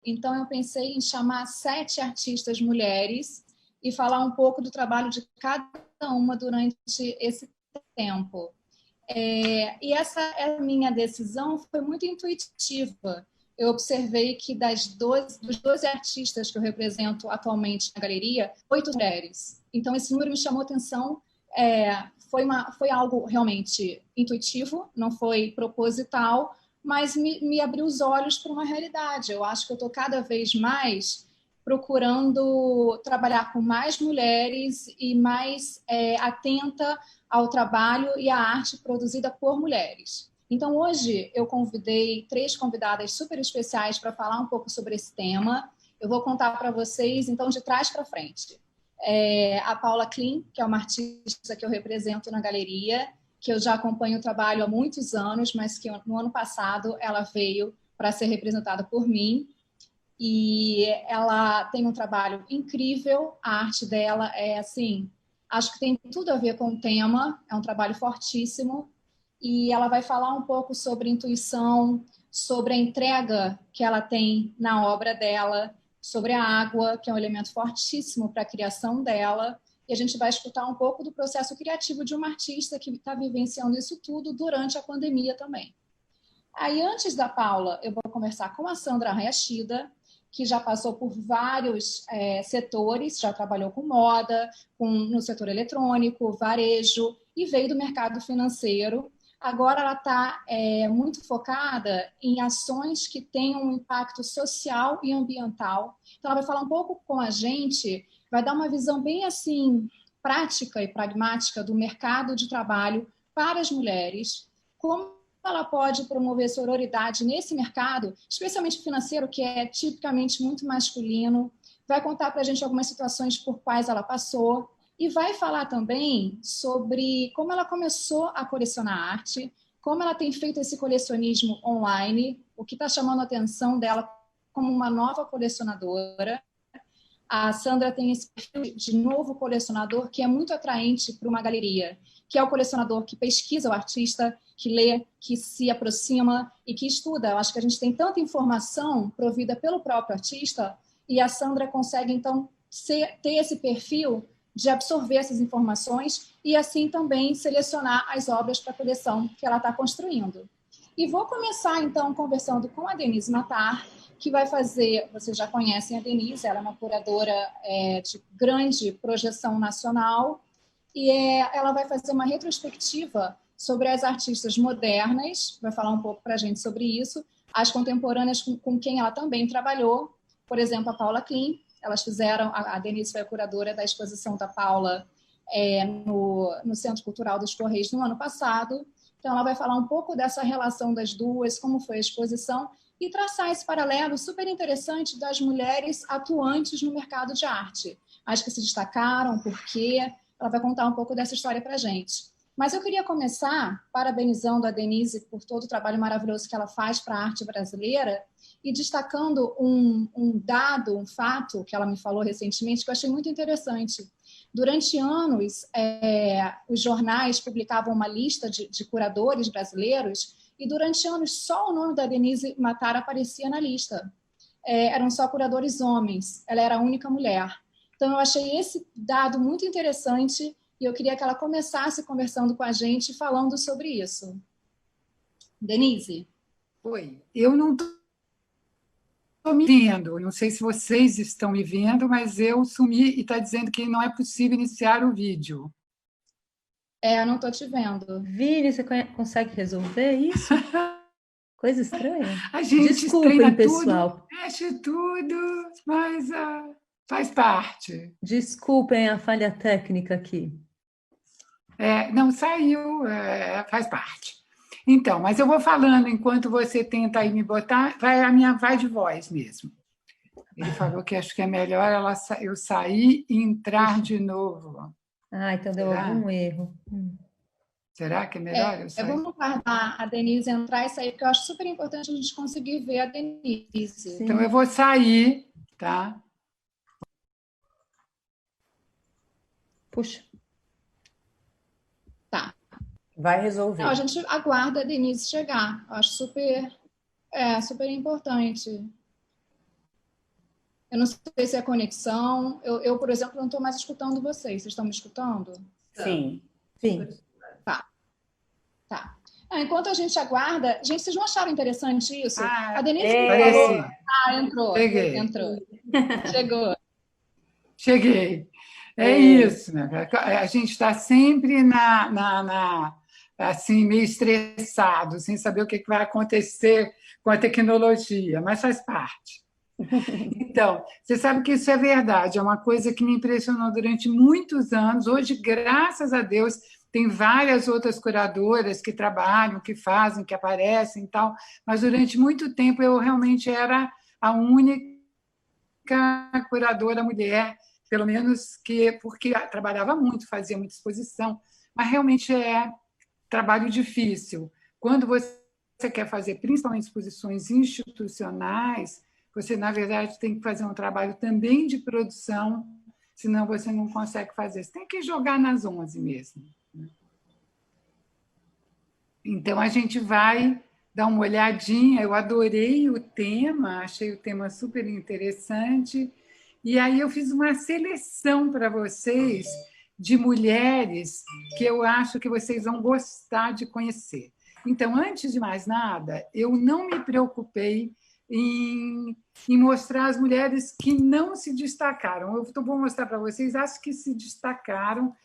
Então, eu pensei em chamar 7 artistas mulheres e falar um pouco do trabalho de cada uma durante esse tempo. E essa minha decisão foi muito intuitiva. Eu observei que dos 12 artistas que eu represento atualmente na galeria, 8 mulheres. Então, esse número me chamou atenção. Foi algo realmente intuitivo, não foi proposital, mas me abriu os olhos para uma realidade. Eu acho que eu estou cada vez mais procurando trabalhar com mais mulheres e mais atenta ao trabalho e à arte produzida por mulheres. Então, hoje, eu convidei 3 convidadas super especiais para falar um pouco sobre esse tema. Eu vou contar para vocês, então, de trás para frente. A Paula Klim, que é uma artista que eu represento na galeria, que eu já acompanho o trabalho há muitos anos, mas que no ano passado ela veio para ser representada por mim. E ela tem um trabalho incrível, a arte dela assim, acho que tem tudo a ver com o tema, é um trabalho fortíssimo, e ela vai falar um pouco sobre intuição, sobre a entrega que ela tem na obra dela, sobre a água, que é um elemento fortíssimo para a criação dela, e a gente vai escutar um pouco do processo criativo de uma artista que está vivenciando isso tudo durante a pandemia também. Aí, antes da Paula, eu vou conversar com a Sandra Hayashida, que já passou por vários setores, já trabalhou com moda, no setor eletrônico, varejo, e veio do mercado financeiro. Agora ela está muito focada em ações que tenham um impacto social e ambiental. Então, ela vai falar um pouco com a gente, vai dar uma visão bem assim prática e pragmática do mercado de trabalho para as mulheres, como ela pode promover sororidade nesse mercado, especialmente financeiro, que é tipicamente muito masculino, vai contar para a gente algumas situações por quais ela passou e vai falar também sobre como ela começou a colecionar arte, como ela tem feito esse colecionismo online, o que está chamando a atenção dela como uma nova colecionadora. A Sandra tem esse perfil de novo colecionador que é muito atraente para uma galeria, que é o colecionador que pesquisa o artista, que lê, que se aproxima e que estuda. Eu acho que a gente tem tanta informação provida pelo próprio artista e a Sandra consegue, então, ter esse perfil de absorver essas informações e, assim, também selecionar as obras para a coleção que ela está construindo. E vou começar, então, conversando com a Denise Matar, que vai fazer, vocês já conhecem a Denise, ela é uma curadora de grande projeção nacional, e ela vai fazer uma retrospectiva sobre as artistas modernas, vai falar um pouco para a gente sobre isso, as contemporâneas com quem ela também trabalhou, por exemplo, a Paula Klim, elas fizeram, a Denise foi a curadora da exposição da Paula no Centro Cultural dos Correios no ano passado, então ela vai falar um pouco dessa relação das duas, como foi a exposição, e traçar esse paralelo super interessante das mulheres atuantes no mercado de arte. As que se destacaram, por quê? Ela vai contar um pouco dessa história para a gente. Mas eu queria começar parabenizando a Denise por todo o trabalho maravilhoso que ela faz para a arte brasileira e destacando um dado, um fato que ela me falou recentemente que eu achei muito interessante. Durante anos, os jornais publicavam uma lista de curadores brasileiros e durante anos só o nome da Denise Matar aparecia na lista. Eram só curadores homens, ela era a única mulher. Então, eu achei esse dado muito interessante e eu queria que ela começasse conversando com a gente, falando sobre isso. Denise? Oi, eu não estou me vendo, não sei se vocês estão me vendo, mas eu sumi e está dizendo que não é possível iniciar o vídeo. Eu não estou te vendo. Vini, você consegue resolver isso? Coisa estranha. A gente Desculpem, treina pessoal. tudo, mexe tudo, mas faz parte. Desculpem a falha técnica aqui. Não saiu, faz parte. Então, mas eu vou falando enquanto você tenta aí me botar, a minha vai de voz mesmo. Ele falou que acho que é melhor eu sair e entrar de novo. Então deu algum erro. Será que é melhor eu sair? Vamos guardar a Denise entrar e sair, porque eu acho super importante a gente conseguir ver a Denise. Sim. Então, eu vou sair, tá? Puxa. Tá. Vai resolver. Não, a gente aguarda a Denise chegar. Eu acho super importante. Eu não sei se é conexão. Por exemplo, não estou mais escutando vocês. Vocês estão me escutando? Sim. Sim. Tá. Enquanto a gente aguarda... Gente, vocês não acharam interessante isso? A Denise Pareci. falou... entrou. Cheguei. Entrou. Chegou. Cheguei. É isso, né? A gente está sempre assim, meio estressado, sem saber o que vai acontecer com a tecnologia, mas faz parte. Então, você sabe que isso é verdade, é uma coisa que me impressionou durante muitos anos. Hoje, graças a Deus, tem várias outras curadoras que trabalham, que fazem, que aparecem e tal, mas durante muito tempo eu realmente era a única curadora mulher, pelo menos porque trabalhava muito, fazia muita exposição, mas realmente é trabalho difícil. Quando você quer fazer, principalmente exposições institucionais, você, na verdade, tem que fazer um trabalho também de produção, senão você não consegue fazer. Você tem que jogar nas 11 mesmo. Então, a gente vai dar uma olhadinha. Eu adorei o tema, achei o tema super interessante. E aí eu fiz uma seleção para vocês de mulheres que eu acho que vocês vão gostar de conhecer. Então, antes de mais nada, eu não me preocupei em mostrar as mulheres que não se destacaram. Eu vou mostrar para vocês as que se destacaram,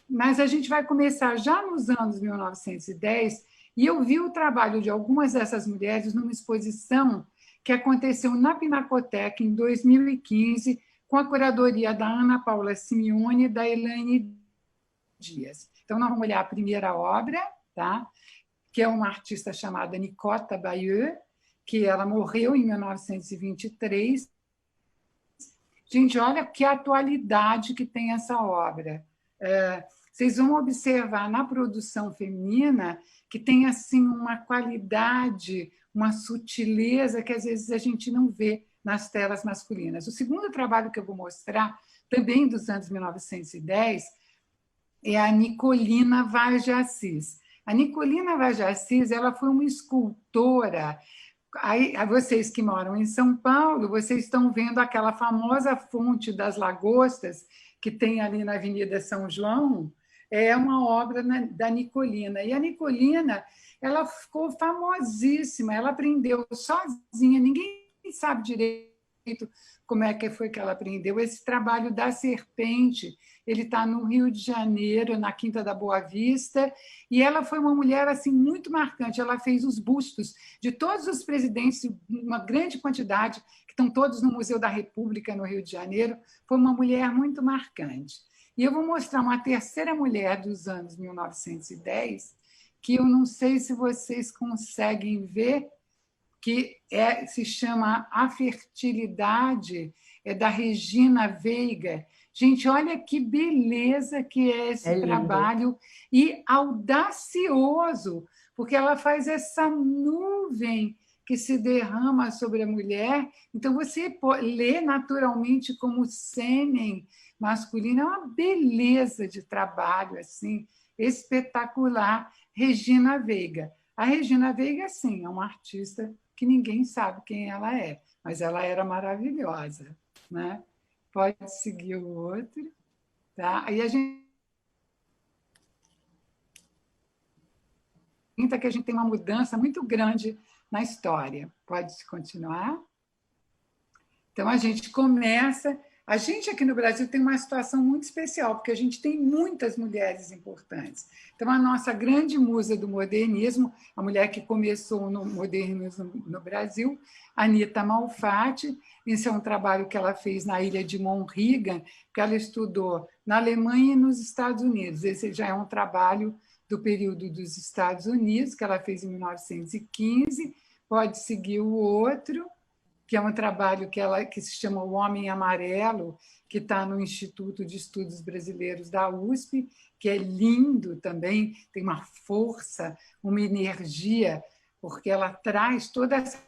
mas a gente vai começar já nos anos 1910, e eu vi o trabalho de algumas dessas mulheres numa exposição que aconteceu na Pinacoteca em 2015, com a curadoria da Ana Paula Simeone e da Elaine Dias. Então, nós vamos olhar a primeira obra, tá? Que é uma artista chamada Nicota Bayeux, que ela morreu em 1923. Gente, olha que atualidade que tem essa obra. Vocês vão observar na produção feminina que tem assim uma qualidade, uma sutileza que às vezes a gente não vê nas telas masculinas. O segundo trabalho que eu vou mostrar, também dos anos 1910, é a Nicolina Vaz de Assis. A Nicolina Vaz de Assis, ela foi uma escultora. Aí, vocês que moram em São Paulo, vocês estão vendo aquela famosa fonte das lagostas que tem ali na Avenida São João, é uma obra da Nicolina. E a Nicolina, ela ficou famosíssima, ela aprendeu sozinha, ninguém sabe direito como é que foi que ela aprendeu. Esse trabalho da serpente, ele está no Rio de Janeiro, na Quinta da Boa Vista, e ela foi uma mulher assim muito marcante. Ela fez os bustos de todos os presidentes, uma grande quantidade, que estão todos no Museu da República, no Rio de Janeiro. Foi uma mulher muito marcante. E eu vou mostrar uma terceira mulher dos anos 1910, que eu não sei se vocês conseguem ver, que se chama A Fertilidade, é da Regina Veiga. Gente, olha que beleza que é esse trabalho, e audacioso, porque ela faz essa nuvem que se derrama sobre a mulher. Então, você lê naturalmente como sêmen masculino. É uma beleza de trabalho, assim, espetacular. Regina Veiga. A Regina Veiga, sim, é uma artista que ninguém sabe quem ela é, mas ela era maravilhosa, né? Pode seguir o outro, tá? Aí a gente que a gente tem uma mudança muito grande na história. Pode continuar? Então a gente começa. A gente aqui no Brasil tem uma situação muito especial, porque a gente tem muitas mulheres importantes. Então, a nossa grande musa do modernismo, a mulher que começou no modernismo no Brasil, Anita Malfatti. Isso é um trabalho que ela fez na ilha de Monrigan, que ela estudou na Alemanha e nos Estados Unidos. Esse já é um trabalho do período dos Estados Unidos, que ela fez em 1915. Pode seguir o outro, que é um trabalho que se chama O Homem Amarelo, que está no Instituto de Estudos Brasileiros da USP, que é lindo também, tem uma força, uma energia, porque ela traz toda essa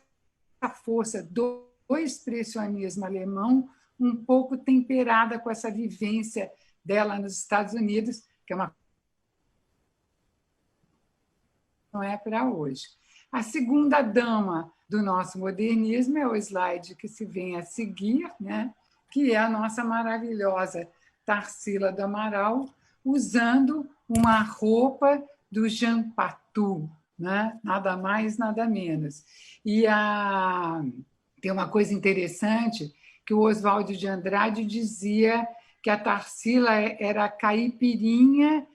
força do expressionismo alemão, um pouco temperada com essa vivência dela nos Estados Unidos, que é uma não é para hoje. A segunda dama do nosso modernismo é o slide que se vem a seguir, né? Que é a nossa maravilhosa Tarsila do Amaral, usando uma roupa do Jean Patou, né? Nada mais, nada menos. Tem uma coisa interessante que o Oswaldo de Andrade dizia que a Tarsila era a caipirinha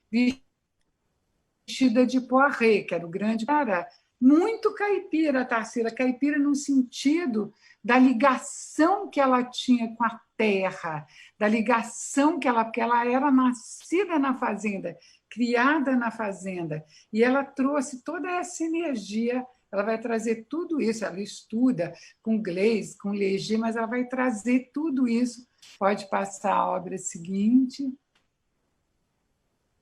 vestida de Poiré, que era o grande cara, muito caipira, a Tarsila, caipira no sentido da ligação que ela tinha com a terra, da ligação porque ela era nascida na fazenda, criada na fazenda, e ela trouxe toda essa energia, ela vai trazer tudo isso, ela estuda com Gleis, com Léger, mas ela vai trazer tudo isso. Pode passar a obra seguinte.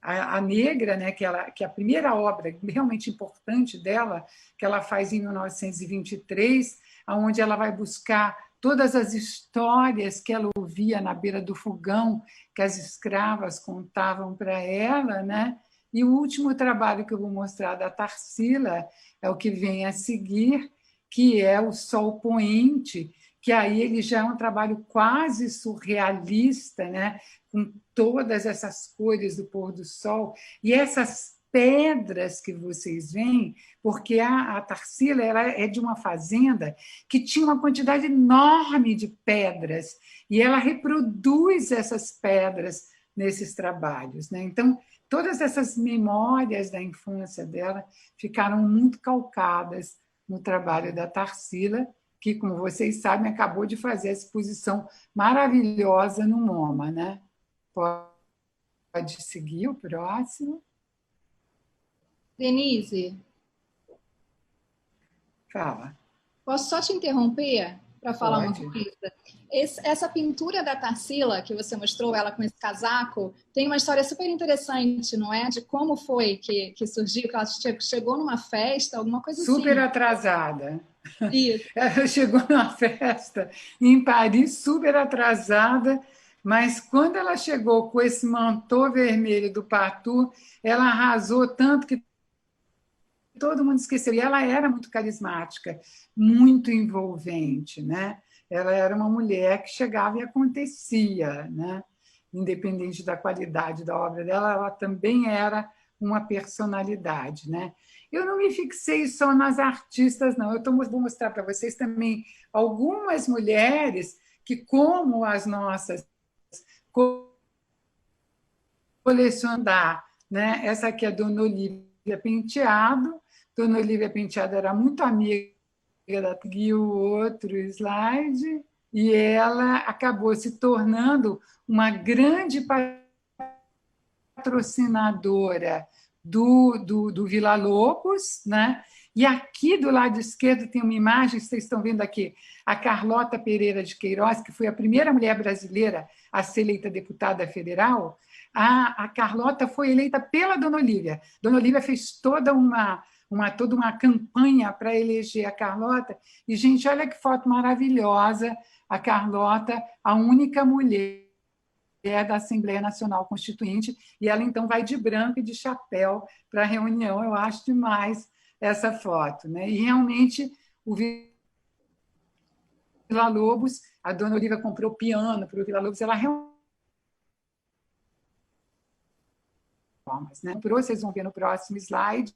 A Negra, né, que é a primeira obra realmente importante dela, que ela faz em 1923, onde ela vai buscar todas as histórias que ela ouvia na beira do fogão, que as escravas contavam para ela, né? E o último trabalho que eu vou mostrar da Tarsila é o que vem a seguir, que é O Sol Poente, que aí ele já é um trabalho quase surrealista, né? Com todas essas cores do pôr do sol, e essas pedras que vocês veem, porque a Tarsila ela é de uma fazenda que tinha uma quantidade enorme de pedras, e ela reproduz essas pedras nesses trabalhos, né? Então, todas essas memórias da infância dela ficaram muito calcadas no trabalho da Tarsila, que, como vocês sabem, acabou de fazer a exposição maravilhosa no MoMA, né? Pode seguir o próximo. Denise, Fala. posso só te interromper para falar uma Pode. coisa? Essa pintura da Tarsila, que você mostrou, ela com esse casaco, tem uma história super interessante, não é? De como foi que surgiu, que ela chegou numa festa, alguma coisa Super assim. atrasada. Isso. Ela chegou numa festa em Paris, super atrasada, mas quando ela chegou com esse mantô vermelho do Patou, ela arrasou tanto que todo mundo esqueceu. E ela era muito carismática, muito envolvente, né? Ela era uma mulher que chegava e acontecia, né? Independente da qualidade da obra dela, ela também era uma personalidade, né? Eu não me fixei só nas artistas, não. Vou mostrar para vocês também algumas mulheres que, como as nossas, colecionar, né? Essa aqui é a Dona Olívia Penteado. Dona Olívia Penteado era muito amiga da e o outro slide, e ela acabou se tornando uma grande patrocinadora do Villa-Lobos, né? E aqui do lado esquerdo tem uma imagem, vocês estão vendo aqui, a Carlota Pereira de Queiroz, que foi a primeira mulher brasileira a ser eleita deputada federal. A Carlota foi eleita pela Dona Olívia. Dona Olívia fez toda uma campanha para eleger a Carlota. E, gente, olha que foto maravilhosa, a Carlota, a única mulher da Assembleia Nacional Constituinte, e ela, então, vai de branco e de chapéu para a reunião. Eu acho demais essa foto, né? E, realmente, o Villa-Lobos, a Dona Olívia comprou piano para o Villa-Lobos, ela realmente... Né? Vocês vão ver no próximo slide,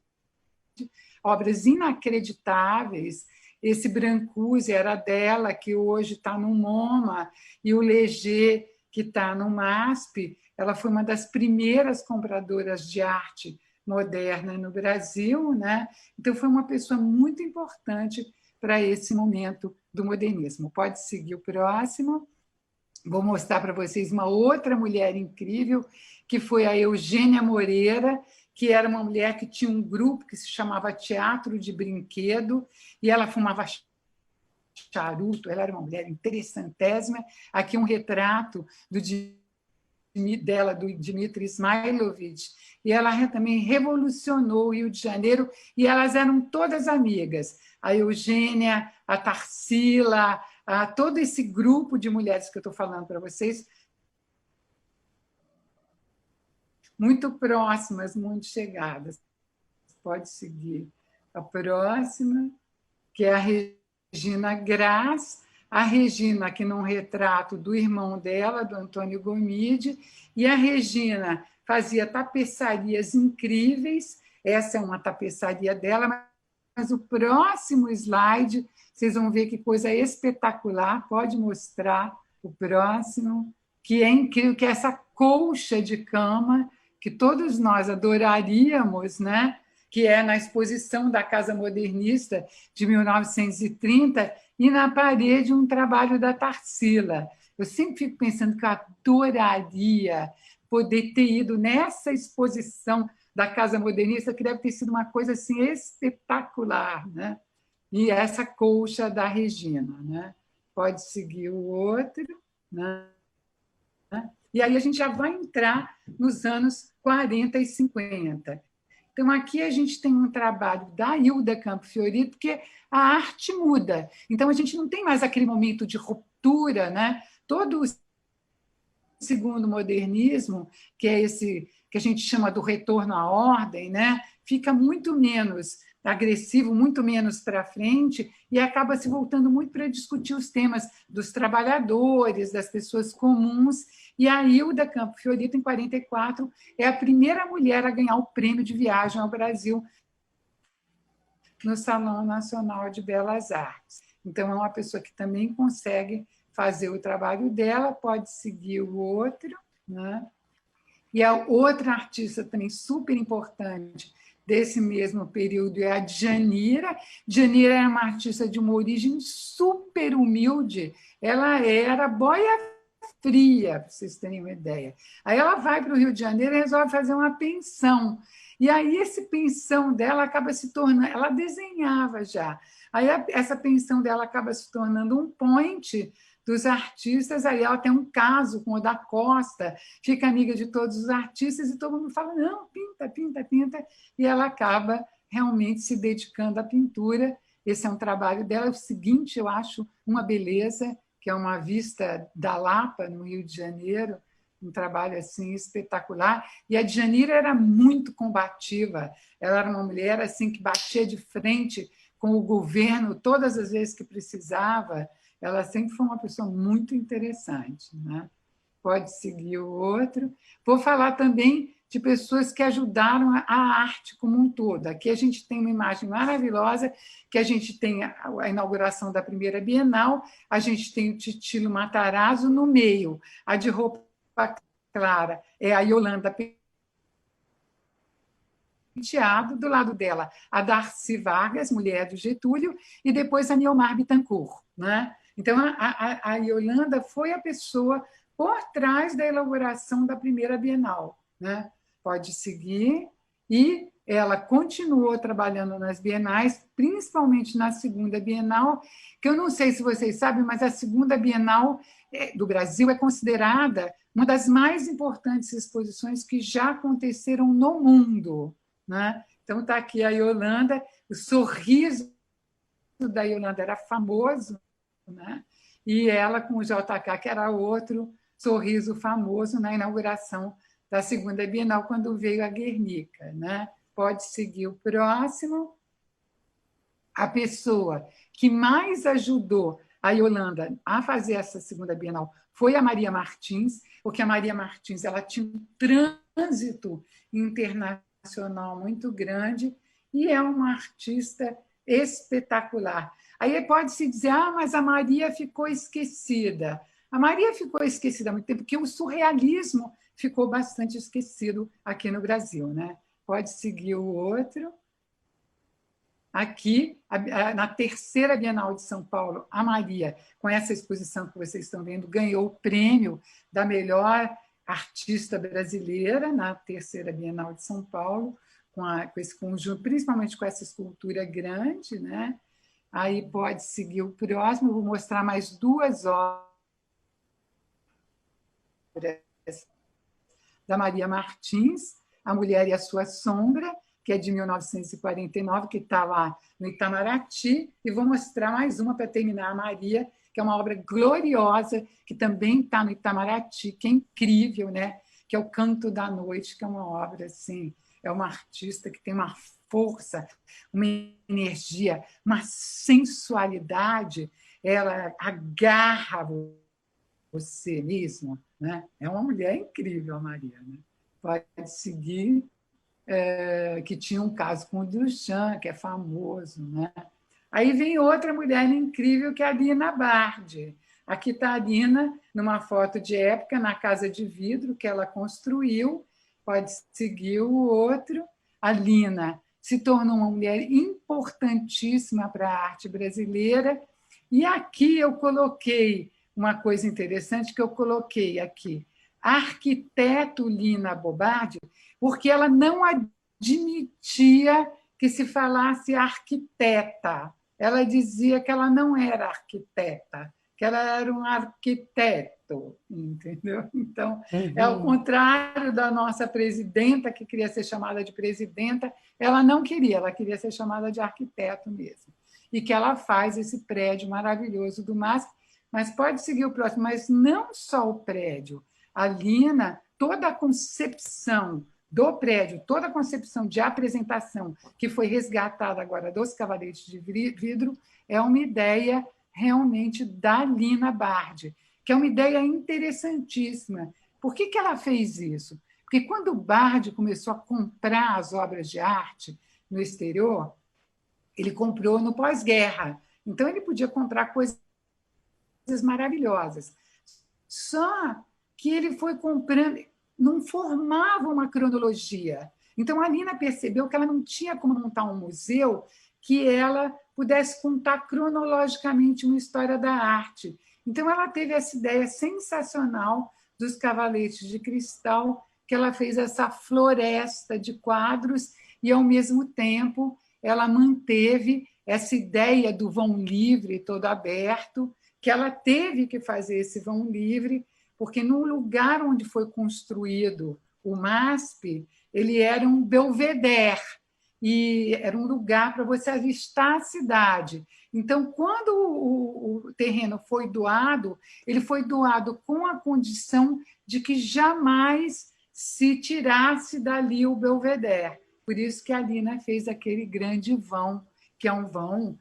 obras inacreditáveis. Esse Brancusi era dela, que hoje está no MoMA, e o Léger, que está no MASP. Ela foi uma das primeiras compradoras de arte moderna no Brasil, né? Então, foi uma pessoa muito importante para esse momento do modernismo. Pode seguir o próximo. Vou mostrar para vocês uma outra mulher incrível, que foi a Eugênia Moreira, que era uma mulher que tinha um grupo que se chamava Teatro de Brinquedo, e ela fumava charuto, ela era uma mulher interessantésima. Aqui um retrato dela, do Dmitry Ismailovich, e ela também revolucionou o Rio de Janeiro, e elas eram todas amigas. A Eugênia, a Tarsila, todo esse grupo de mulheres que eu estou falando para vocês, muito próximas, muito chegadas. Pode seguir A próxima, que é a Regina Graz, a Regina aqui num retrato do irmão dela, do Antônio Gomide, e a Regina fazia tapeçarias incríveis, essa é uma tapeçaria dela, mas o próximo slide, vocês vão ver que coisa espetacular, pode mostrar o próximo, que é incrível, que é essa colcha de cama que todos nós adoraríamos, né? Que é na exposição da Casa Modernista de 1930, e na parede um trabalho da Tarsila. Eu sempre fico pensando que eu adoraria poder ter ido nessa exposição da Casa Modernista, que deve ter sido uma coisa assim espetacular, né? E essa colcha da Regina, né? Pode seguir o outro, né? E aí a gente já vai entrar nos anos 40 e 50. Então, aqui a gente tem um trabalho da Hilda Campo Fiorito, porque a arte muda. Então, a gente não tem mais aquele momento de ruptura, né? Todo o segundo modernismo, que é esse que a gente chama do retorno à ordem, né? Fica muito menos agressivo, muito menos para frente, e acaba se voltando muito para discutir os temas dos trabalhadores, das pessoas comuns. E a Hilda Campo Fiorito, em 44, é a primeira mulher a ganhar o prêmio de viagem ao Brasil no Salão Nacional de Belas Artes. Então, é uma pessoa que também consegue fazer o trabalho dela, pode seguir o outro, né? E a outra artista também super importante desse mesmo período é a Djanira. Djanira era uma artista de uma origem super humilde, ela era boia fria, para vocês terem uma ideia. Aí ela vai para o Rio de Janeiro e resolve fazer uma pensão. E aí esse pensão dela acaba se tornando... Ela desenhava já. Aí essa pensão dela acaba se tornando um point dos artistas. Aí ela tem um caso com o da Costa, fica amiga de todos os artistas e todo mundo fala, não, pinta, pinta, pinta. E ela acaba realmente se dedicando à pintura. Esse é um trabalho dela. O seguinte, eu acho uma beleza, que é uma vista da Lapa, no Rio de Janeiro, um trabalho assim espetacular. E a Djanira era muito combativa, ela era uma mulher assim que batia de frente com o governo todas as vezes que precisava. Ela sempre foi uma pessoa muito interessante, né? Pode seguir o outro. Vou falar também de pessoas que ajudaram a arte como um todo. Aqui a gente tem uma imagem maravilhosa, que a gente tem a inauguração da primeira Bienal, a gente tem o Titilo Matarazzo no meio, a de roupa clara é a Yolanda Penteado, do lado dela a Darcy Vargas, mulher do Getúlio, e depois a Niomar Bittencourt, né? Então, a Yolanda foi a pessoa por trás da elaboração da primeira Bienal, né? Pode seguir. E ela continuou trabalhando nas bienais, principalmente na segunda Bienal, que eu não sei se vocês sabem, mas a segunda Bienal do Brasil é considerada uma das mais importantes exposições que já aconteceram no mundo, né? Então, está aqui a Yolanda, o sorriso da Yolanda era famoso, né? E ela com o JK, que era outro sorriso famoso na inauguração da segunda Bienal, quando veio a Guernica, né? Pode seguir o próximo. A pessoa que mais ajudou a Yolanda a fazer essa segunda Bienal foi a Maria Martins, porque a Maria Martins ela tinha um trânsito internacional muito grande e é uma artista espetacular. Aí pode-se dizer, mas a Maria ficou esquecida. A Maria ficou esquecida há muito tempo, porque o surrealismo ficou bastante esquecido aqui no Brasil, né? Pode seguir o outro. Aqui, na terceira Bienal de São Paulo, a Maria, com essa exposição que vocês estão vendo, ganhou o prêmio da melhor artista brasileira na terceira Bienal de São Paulo, com esse conjunto, principalmente com essa escultura grande, né? Aí pode seguir o próximo, eu vou mostrar mais duas obras da Maria Martins, A Mulher e a Sua Sombra, que é de 1949, que está lá no Itamaraty, e vou mostrar mais uma para terminar, a Maria, que é uma obra gloriosa, que também está no Itamaraty, que é incrível, né? Que é o Canto da Noite, que é uma obra assim, é uma artista que tem uma força, uma energia, uma sensualidade, ela agarra você mesmo, né? É uma mulher incrível, a Maria, né? Pode seguir, que tinha um caso com o Duchamp, que é famoso, né? Aí vem outra mulher incrível, que é a Lina Bardi. Aqui está a Lina, numa foto de época, na casa de vidro que ela construiu. Pode seguir o outro. A Lina se tornou uma mulher importantíssima para a arte brasileira. E aqui eu coloquei uma coisa interessante, que eu coloquei aqui, arquiteto Lina Bobardi, porque ela não admitia que se falasse arquiteta. Ela dizia que ela não era arquiteta, que ela era um arquiteto, entendeu? Então, é ao contrário da nossa presidenta, que queria ser chamada de presidenta, ela não queria, ela queria ser chamada de arquiteto mesmo. E que ela faz esse prédio maravilhoso do MASP, mas pode seguir o próximo, mas não só o prédio. A Lina, toda a concepção do prédio, toda a concepção de apresentação que foi resgatada agora dos Cavaletes de Vidro, é uma ideia realmente da Lina Bardi, que é uma ideia interessantíssima. Por que ela fez isso? Porque quando o Bardi começou a comprar as obras de arte no exterior, ele comprou no pós-guerra. Então, ele podia comprar coisas maravilhosas. Só que ele foi comprando, não formava uma cronologia. Então, a Lina percebeu que ela não tinha como montar um museu que ela pudesse contar cronologicamente uma história da arte. Então, ela teve essa ideia sensacional dos Cavaletes de Cristal, que ela fez essa floresta de quadros e, ao mesmo tempo, ela manteve essa ideia do vão livre todo aberto, que ela teve que fazer esse vão livre, porque no lugar onde foi construído o MASP, ele era um belvedere, e era um lugar para você avistar a cidade. Então, quando o terreno foi doado, ele foi doado com a condição de que jamais se tirasse dali o belvedere. Por isso que a Lina fez aquele grande vão, que é um vão,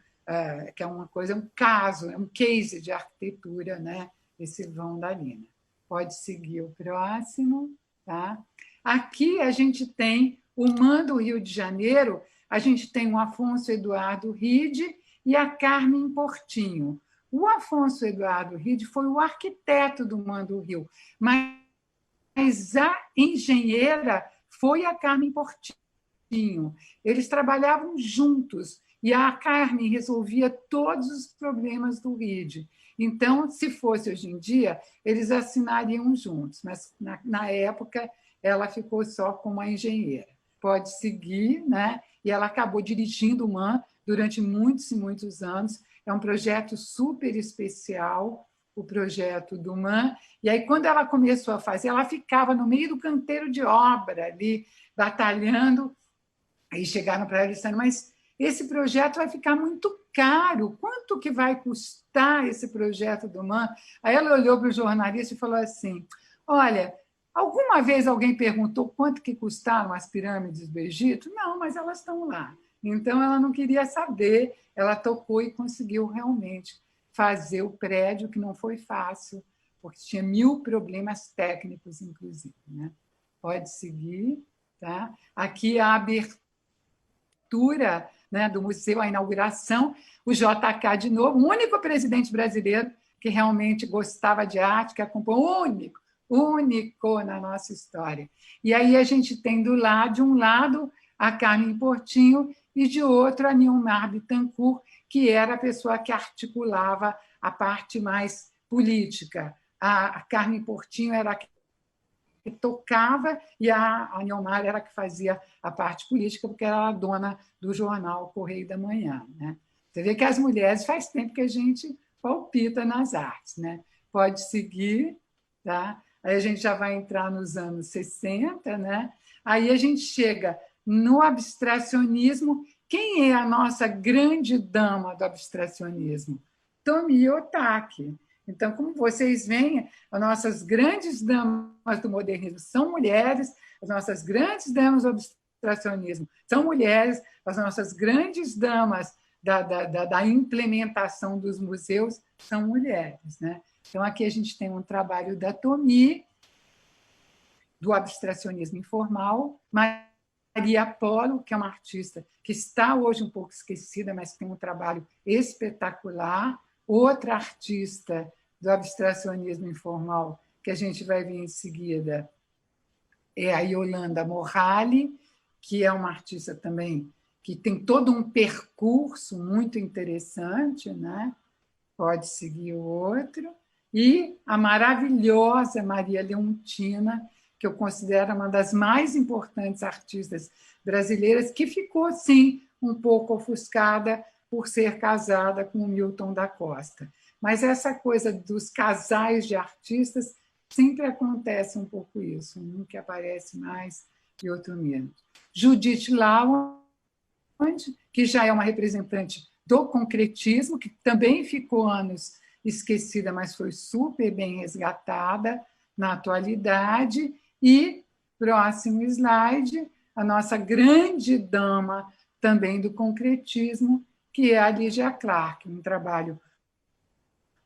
que é uma coisa, um caso, é um case de arquitetura, né? Esse vão da Lina. Pode seguir o próximo. Tá? Aqui a gente tem o MAN do Rio de Janeiro, a gente tem o Afonso Eduardo Ride e a Carmen Portinho. O Afonso Eduardo Ride foi o arquiteto do MAN do Rio, mas a engenheira foi a Carmen Portinho. Eles trabalhavam juntos e a Carmen resolvia todos os problemas do Ride. Então, se fosse hoje em dia, eles assinariam juntos, mas na época ela ficou só como a engenheira. Pode seguir, né? E ela acabou dirigindo o MAN durante muitos e muitos anos. É um projeto super especial, o projeto do MAN. E aí, quando ela começou a fazer, ela ficava no meio do canteiro de obra, ali, batalhando. Aí chegaram para ela e disseram, mas esse projeto vai ficar muito caro. Quanto que vai custar esse projeto do MAN? Aí ela olhou para o jornalista e falou assim, olha, alguma vez alguém perguntou quanto que custaram as pirâmides do Egito? Não, mas elas estão lá. Então, ela não queria saber, ela tocou e conseguiu realmente fazer o prédio, que não foi fácil, porque tinha 1000 problemas técnicos, inclusive. Né? Pode seguir. Tá? Aqui a abertura, né, do museu, a inauguração, o JK de novo, o único presidente brasileiro que realmente gostava de arte, que acompanhou, único na nossa história. E aí a gente tem de um lado a Carmen Portinho e de outro a Nilmar Bittencourt, que era a pessoa que articulava a parte mais política. A Carmen Portinho era a que tocava e a Nilmar era a que fazia a parte política, porque era a dona do jornal Correio da Manhã. Né? Você vê que as mulheres faz tempo que a gente palpita nas artes. Né? Pode seguir, tá? Aí a gente já vai entrar nos anos 60, né? Aí a gente chega no abstracionismo. Quem é a nossa grande dama do abstracionismo? Tomie Otaki. Então, como vocês veem, as nossas grandes damas do modernismo são mulheres, as nossas grandes damas do ilustracionismo são mulheres, as nossas grandes damas da implementação dos museus são mulheres, né? Então, aqui a gente tem um trabalho da Tomi, do abstracionismo informal, Maria Polo, que é uma artista que está hoje um pouco esquecida, mas tem um trabalho espetacular. Outra artista do abstracionismo informal, que a gente vai ver em seguida, é a Yolanda Morali, que é uma artista também que tem todo um percurso muito interessante, né? Pode seguir o outro. E a maravilhosa Maria Leontina, que eu considero uma das mais importantes artistas brasileiras, que ficou, sim, um pouco ofuscada por ser casada com o Milton da Costa. Mas essa coisa dos casais de artistas sempre acontece um pouco isso, um que aparece mais e outro menos. Judith Lawand, que já é uma representante do concretismo, que também ficou anos esquecida, mas foi super bem resgatada na atualidade. E, próximo slide, a nossa grande dama também do concretismo, que é a Lygia Clark, um trabalho,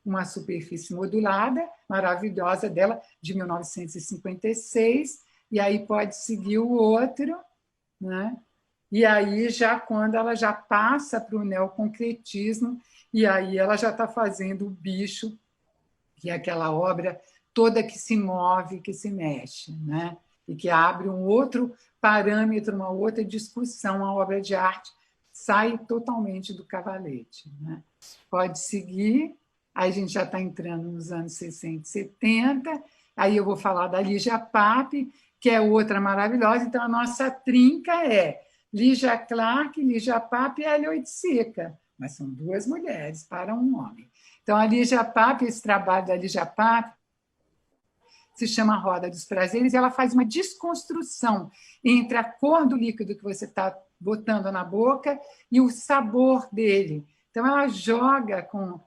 uma superfície modulada, maravilhosa dela, de 1956, e aí pode seguir o outro, né? E aí, já quando ela já passa para o neoconcretismo, e aí ela já está fazendo o bicho, que é aquela obra toda que se move, que se mexe, né? E que abre um outro parâmetro, uma outra discussão. A obra de arte sai totalmente do cavalete, né? Pode seguir. Aí a gente já está entrando nos anos 60 e 70. Aí eu vou falar da Lygia Pape, que é outra maravilhosa. Então, a nossa trinca é Lygia Clark, Lygia Pape e Hélio Oiticica. Mas são duas mulheres para um homem. Então, a Lygia Pape, esse trabalho da Lygia Pape, se chama Roda dos Prazeres, e ela faz uma desconstrução entre a cor do líquido que você está botando na boca e o sabor dele. Então, ela joga com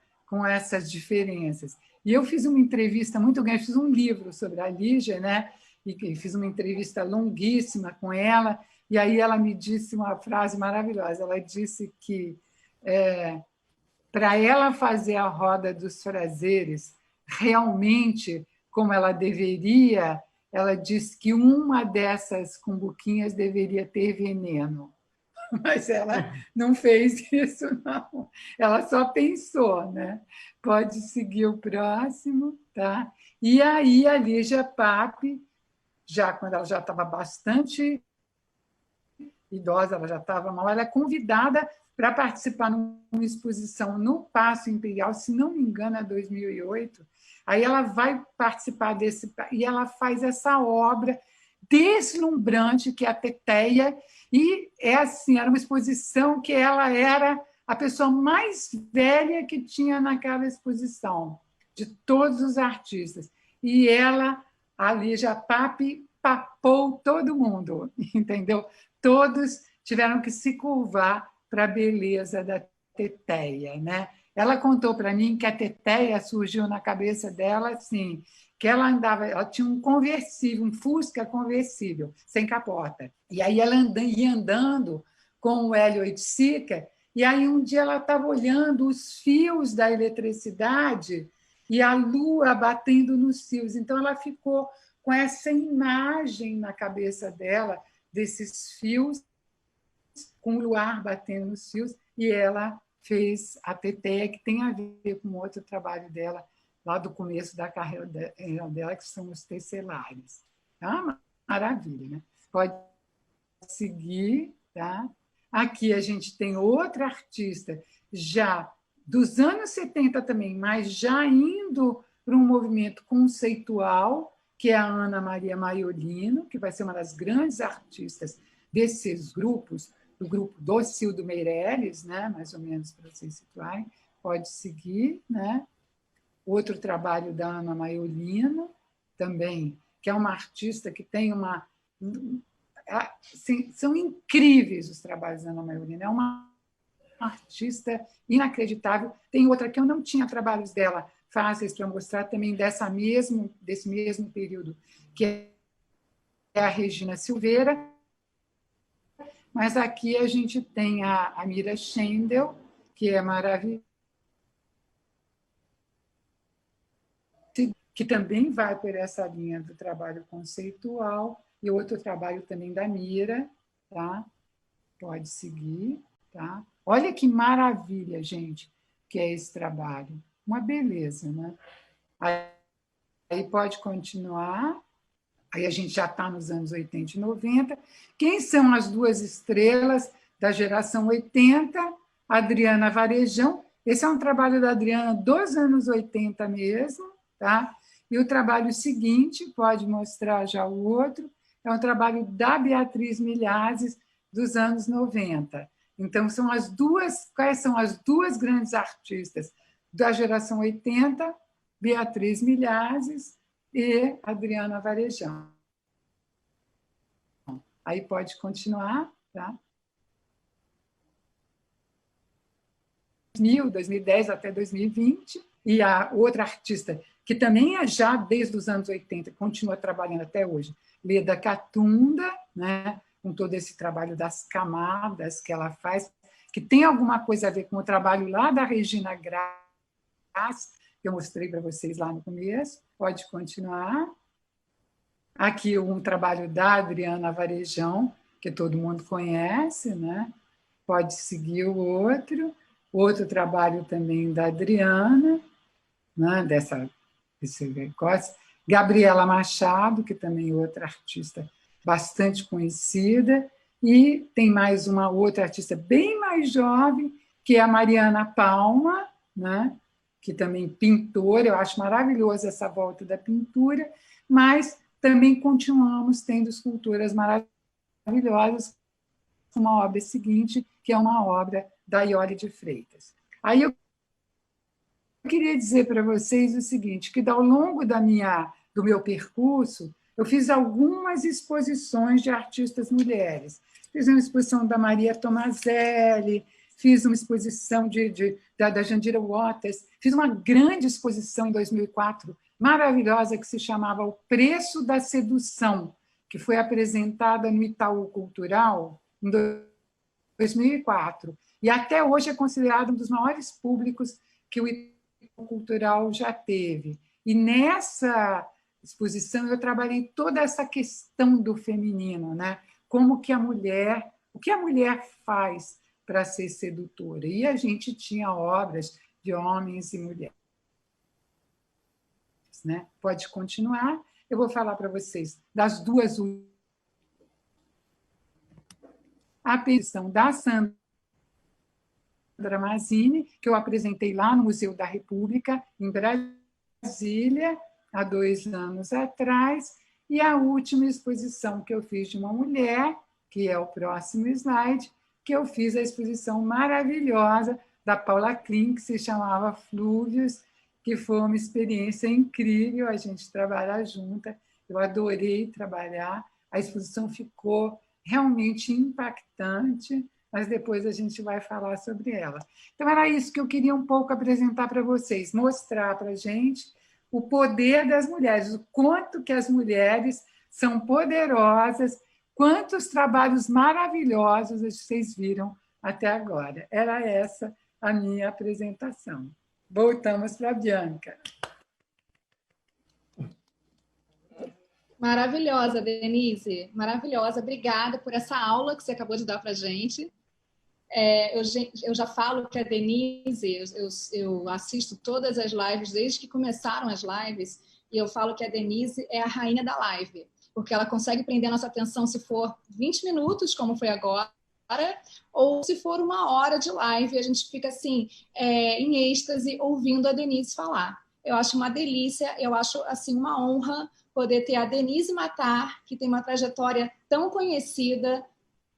essas diferenças. E eu fiz uma entrevista muito grande, fiz um livro sobre a Lygia, né? E fiz uma entrevista longuíssima com ela, e aí ela me disse uma frase maravilhosa. Ela disse que, para ela fazer a Roda dos Prazeres realmente como ela deveria, ela disse que uma dessas cumbuquinhas deveria ter veneno. Mas ela não fez isso, não. Ela só pensou, né? Pode seguir o próximo, tá? E aí a Lygia Pape, já quando ela já estava bastante idosa, ela já estava mal, ela é convidada para participar numa exposição no Paço Imperial, se não me engano, é 2008. Aí ela vai participar desse... E ela faz essa obra deslumbrante, que é a Teteia, e é assim, era uma exposição que ela era a pessoa mais velha que tinha naquela exposição, de todos os artistas. E ela, a Lygia Pape, papou todo mundo, entendeu? Todos tiveram que se curvar para a beleza da Teteia, né? Ela contou para mim que a Teteia surgiu na cabeça dela assim, que ela andava, ela tinha um conversível, um Fusca conversível, sem capota. E aí ela ia andando com o Hélio Oiticica, e aí um dia ela estava olhando os fios da eletricidade e a lua batendo nos fios. Então ela ficou com essa imagem na cabeça dela desses fios, com o luar batendo nos fios, e ela fez a Teteia, que tem a ver com outro trabalho dela, lá do começo da carreira dela, que são os tecelares. É uma maravilha, né? Pode seguir, tá? Aqui a gente tem outra artista, já dos anos 70 também, mas já indo para um movimento conceitual, que é a Ana Maria Maiolino, que vai ser uma das grandes artistas desses grupos, do grupo do Cildo Meirelles, né? Mais ou menos para vocês situarem. Pode seguir, né? Outro trabalho da Ana Maiolino, também, que é uma artista que tem uma... Assim, são incríveis os trabalhos da Ana Maiolino, é uma artista inacreditável. Tem outra que eu não tinha trabalhos dela fáceis para mostrar também desse mesmo período, que é a Regina Silveira, Mas aqui a gente tem a Mira Schendel, que é maravilhosa, que também vai por essa linha do trabalho conceitual, e outro trabalho também da Mira, tá? Pode seguir, tá? Olha que maravilha, gente, que é esse trabalho. Uma beleza, né? Aí pode continuar. Aí a gente já está nos anos 80 e 90. Quem são as duas estrelas da geração 80? Adriana Varejão. Esse é um trabalho da Adriana dos anos 80 mesmo, tá? E o trabalho seguinte, pode mostrar já o outro, é um trabalho da Beatriz Milhazes, dos anos 90. Então, são as duas, quais são as duas grandes artistas da geração 80? Beatriz Milhazes e Adriana Varejão. Aí pode continuar, tá? 2010 até 2020, e a outra artista, que também é já desde os anos 80, continua trabalhando até hoje, Leda Catunda, né, com todo esse trabalho das camadas que ela faz, que tem alguma coisa a ver com o trabalho lá da Regina Graça, que eu mostrei para vocês lá no começo. Pode continuar. Aqui um trabalho da Adriana Varejão, que todo mundo conhece, né? Pode seguir o outro. Outro trabalho também da Adriana, né? Desse negócio. Gabriela Machado, que também é outra artista bastante conhecida. E tem mais uma outra artista bem mais jovem, que é a Mariana Palma, né? Que também pintora. Eu acho maravilhosa essa volta da pintura, mas também continuamos tendo esculturas maravilhosas, como a obra seguinte, que é uma obra da Iole de Freitas. Aí eu queria dizer para vocês o seguinte, que ao longo do meu percurso, eu fiz algumas exposições de artistas mulheres. Fiz uma exposição da Maria Tomazelli, fiz uma exposição da Jandira Waters, fiz uma grande exposição em 2004, maravilhosa, que se chamava O Preço da Sedução, que foi apresentada no Itaú Cultural em 2004. E até hoje é considerado um dos maiores públicos que o Itaú Cultural já teve. E nessa exposição eu trabalhei toda essa questão do feminino, né? Como que o que a mulher faz para ser sedutora. E a gente tinha obras de homens e mulheres. Né? Pode continuar. Eu vou falar para vocês das duas. A petição da Sandra Mazzini, que eu apresentei lá no Museu da República, em Brasília, há 2 anos atrás, e a última exposição que eu fiz de uma mulher, que é o próximo slide, que eu fiz a exposição maravilhosa da Paula Klein, que se chamava Flúvios, que foi uma experiência incrível a gente trabalhar junta. Eu adorei trabalhar. A exposição ficou realmente impactante, mas depois a gente vai falar sobre ela. Então, era isso que eu queria um pouco apresentar para vocês, mostrar para a gente o poder das mulheres, o quanto que as mulheres são poderosas, quantos trabalhos maravilhosos vocês viram até agora. Era essa a minha apresentação. Voltamos para a Bianca. Maravilhosa, Denise. Maravilhosa. Obrigada por essa aula que você acabou de dar para a gente. Eu já falo que a Denise, eu assisto todas as lives desde que começaram as lives, e eu falo que a Denise é a rainha da live, porque ela consegue prender a nossa atenção se for 20 minutos, como foi agora, ou se for 1 hora de live, a gente fica assim, em êxtase, ouvindo a Denise falar. Eu acho uma delícia, eu acho assim uma honra poder ter a Denise Matar, que tem uma trajetória tão conhecida,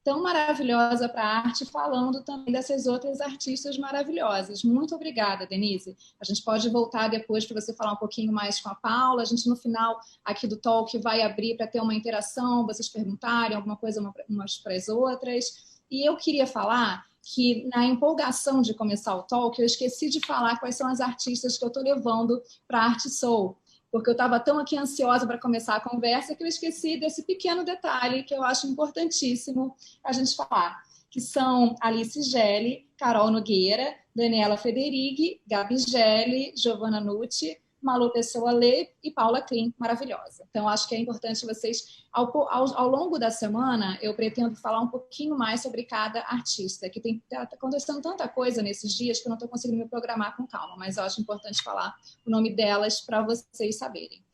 tão maravilhosa para a arte, falando também dessas outras artistas maravilhosas. Muito obrigada, Denise. A gente pode voltar depois para você falar um pouquinho mais com a Paula. A gente, no final aqui do talk, vai abrir para ter uma interação, vocês perguntarem alguma coisa umas para as outras. E eu queria falar que, na empolgação de começar o talk, eu esqueci de falar quais são as artistas que eu estou levando para a Arte Soul, porque eu estava tão aqui ansiosa para começar a conversa que eu esqueci desse pequeno detalhe que eu acho importantíssimo a gente falar, que são Alice Gelli, Carol Nogueira, Daniela Federighi, Gabi Gelli, Giovanna Nucci, Malu Pessoa Lê e Paula Klim, maravilhosa. Então, acho que é importante vocês, ao longo da semana, eu pretendo falar um pouquinho mais sobre cada artista, que está acontecendo tanta coisa nesses dias que eu não estou conseguindo me programar com calma, mas eu acho importante falar o nome delas para vocês saberem.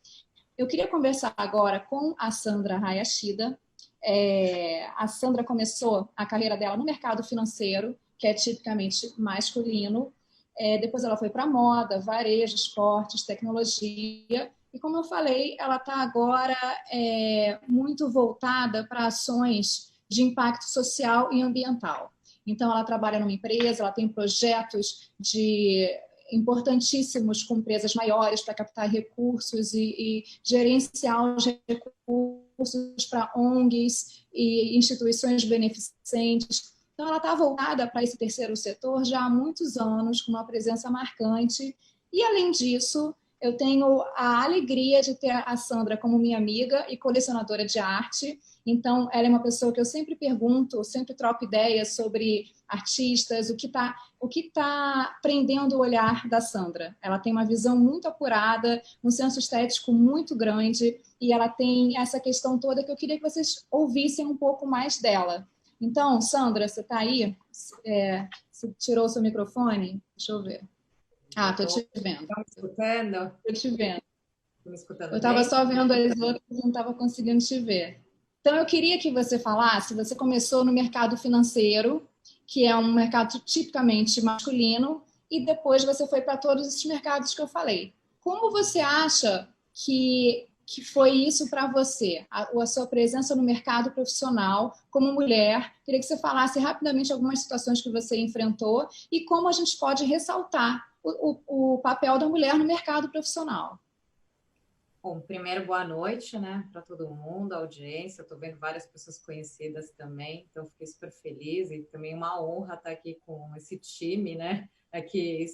Eu queria conversar agora com a Sandra Hayashida. A Sandra começou a carreira dela no mercado financeiro, que é tipicamente masculino. Depois ela foi para moda, varejo, esportes, tecnologia. E como eu falei, ela está agora muito voltada para ações de impacto social e ambiental. Então, ela trabalha numa empresa, ela tem projetos importantíssimos com empresas maiores para captar recursos e gerenciar os recursos para ONGs e instituições beneficentes. Então, ela está voltada para esse terceiro setor já há muitos anos, com uma presença marcante. E, além disso, eu tenho a alegria de ter a Sandra como minha amiga e colecionadora de arte. Então, ela é uma pessoa que eu sempre pergunto, sempre troco ideias sobre artistas, o que tá prendendo o olhar da Sandra. Ela tem uma visão muito apurada, um senso estético muito grande, e ela tem essa questão toda que eu queria que vocês ouvissem um pouco mais dela. Então, Sandra, você está aí? Você tirou o seu microfone? Deixa eu ver. Estou te vendo. Está me escutando? Estou te vendo. Me escutando eu estava bem? só vendo as outras e não estava conseguindo te ver. Então, eu queria que você falasse, você começou no mercado financeiro, que é um mercado tipicamente masculino, e depois você foi para todos esses mercados que eu falei. Como você acha que foi isso para você, a sua presença no mercado profissional como mulher? Queria que você falasse rapidamente algumas situações que você enfrentou e como a gente pode ressaltar o papel da mulher no mercado profissional. Bom, primeiro, boa noite, né, para todo mundo, a audiência. Estou vendo várias pessoas conhecidas também, então fiquei super feliz e também uma honra estar aqui com esse time, né, aqui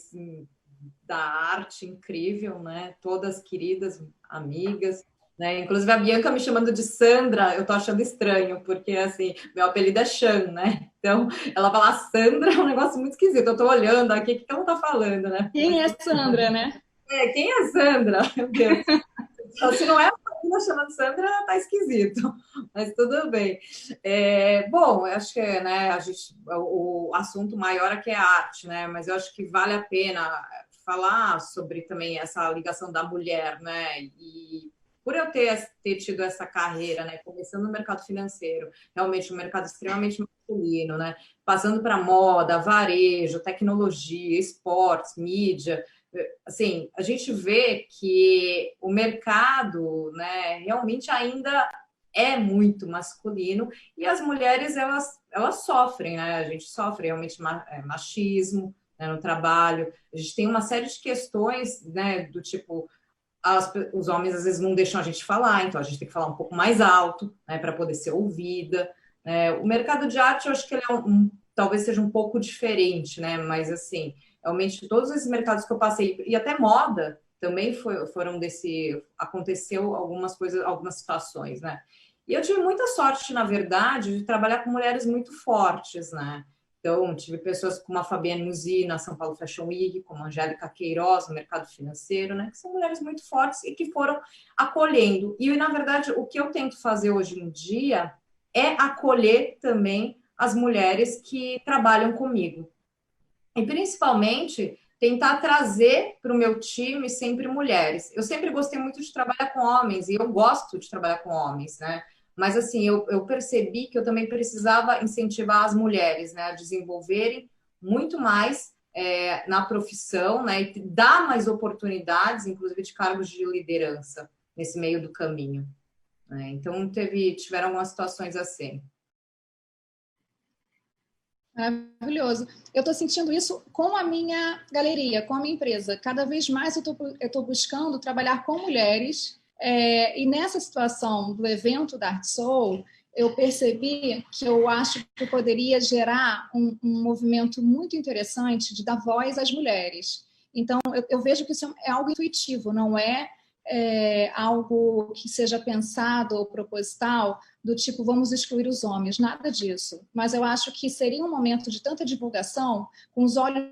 da arte incrível, né, todas queridas, amigas, né, inclusive a Bianca me chamando de Sandra, eu tô achando estranho, porque, assim, meu apelido é Chan, né, então ela falar Sandra é um negócio muito esquisito, eu tô olhando aqui, o que ela tá falando, né? Quem é Sandra, né? Quem é Sandra? Meu Deus. Se não é a família chamando Sandra, tá esquisito, mas tudo bem. Bom, acho que né, o assunto maior aqui é a arte, né? Mas eu acho que vale a pena falar sobre também essa ligação da mulher, né? E por eu ter tido essa carreira, né? Começando no mercado financeiro, realmente um mercado extremamente masculino, né? Passando para moda, varejo, tecnologia, esportes, mídia. Assim, a gente vê que o mercado, né, realmente ainda é muito masculino e as mulheres, elas sofrem, né? A gente sofre realmente machismo, né, no trabalho. A gente tem uma série de questões, né, do tipo, os homens às vezes não deixam a gente falar, então a gente tem que falar um pouco mais alto, né, para poder ser ouvida. O mercado de arte, eu acho que ele talvez seja um pouco diferente, né? Mas assim, realmente todos esses mercados que eu passei, e até moda também foram aconteceu algumas coisas, algumas situações, né? E eu tive muita sorte, na verdade, de trabalhar com mulheres muito fortes, né? Então, tive pessoas como a Fabienne Musi na São Paulo Fashion Week, como a Angélica Queiroz no mercado financeiro, né? Que são mulheres muito fortes e que foram acolhendo. E, na verdade, o que eu tento fazer hoje em dia é acolher também as mulheres que trabalham comigo. E, principalmente, tentar trazer para o meu time sempre mulheres. Eu sempre gostei muito de trabalhar com homens, e eu gosto de trabalhar com homens, né? Mas, assim, eu percebi que eu também precisava incentivar as mulheres, né, a desenvolverem muito mais na profissão, né, e dar mais oportunidades, inclusive de cargos de liderança, nesse meio do caminho, né? Então, tiveram algumas situações assim. Maravilhoso. Eu estou sentindo isso com a minha galeria, com a minha empresa. Cada vez mais eu estou buscando trabalhar com mulheres. E nessa situação do evento da Art Soul, eu percebi que eu acho que poderia gerar um movimento muito interessante de dar voz às mulheres. Então, eu vejo que isso é algo intuitivo, não é algo que seja pensado ou proposital, do tipo, vamos excluir os homens, nada disso. Mas eu acho que seria um momento de tanta divulgação, com os olhos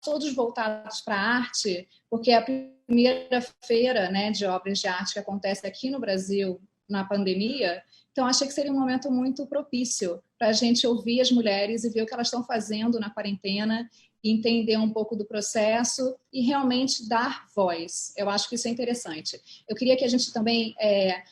todos voltados para a arte, porque é a primeira feira, né, de obras de arte que acontece aqui no Brasil na pandemia. Então, achei que seria um momento muito propício para a gente ouvir as mulheres e ver o que elas estão fazendo na quarentena, entender um pouco do processo e realmente dar voz. Eu acho que isso é interessante. Eu queria que a gente também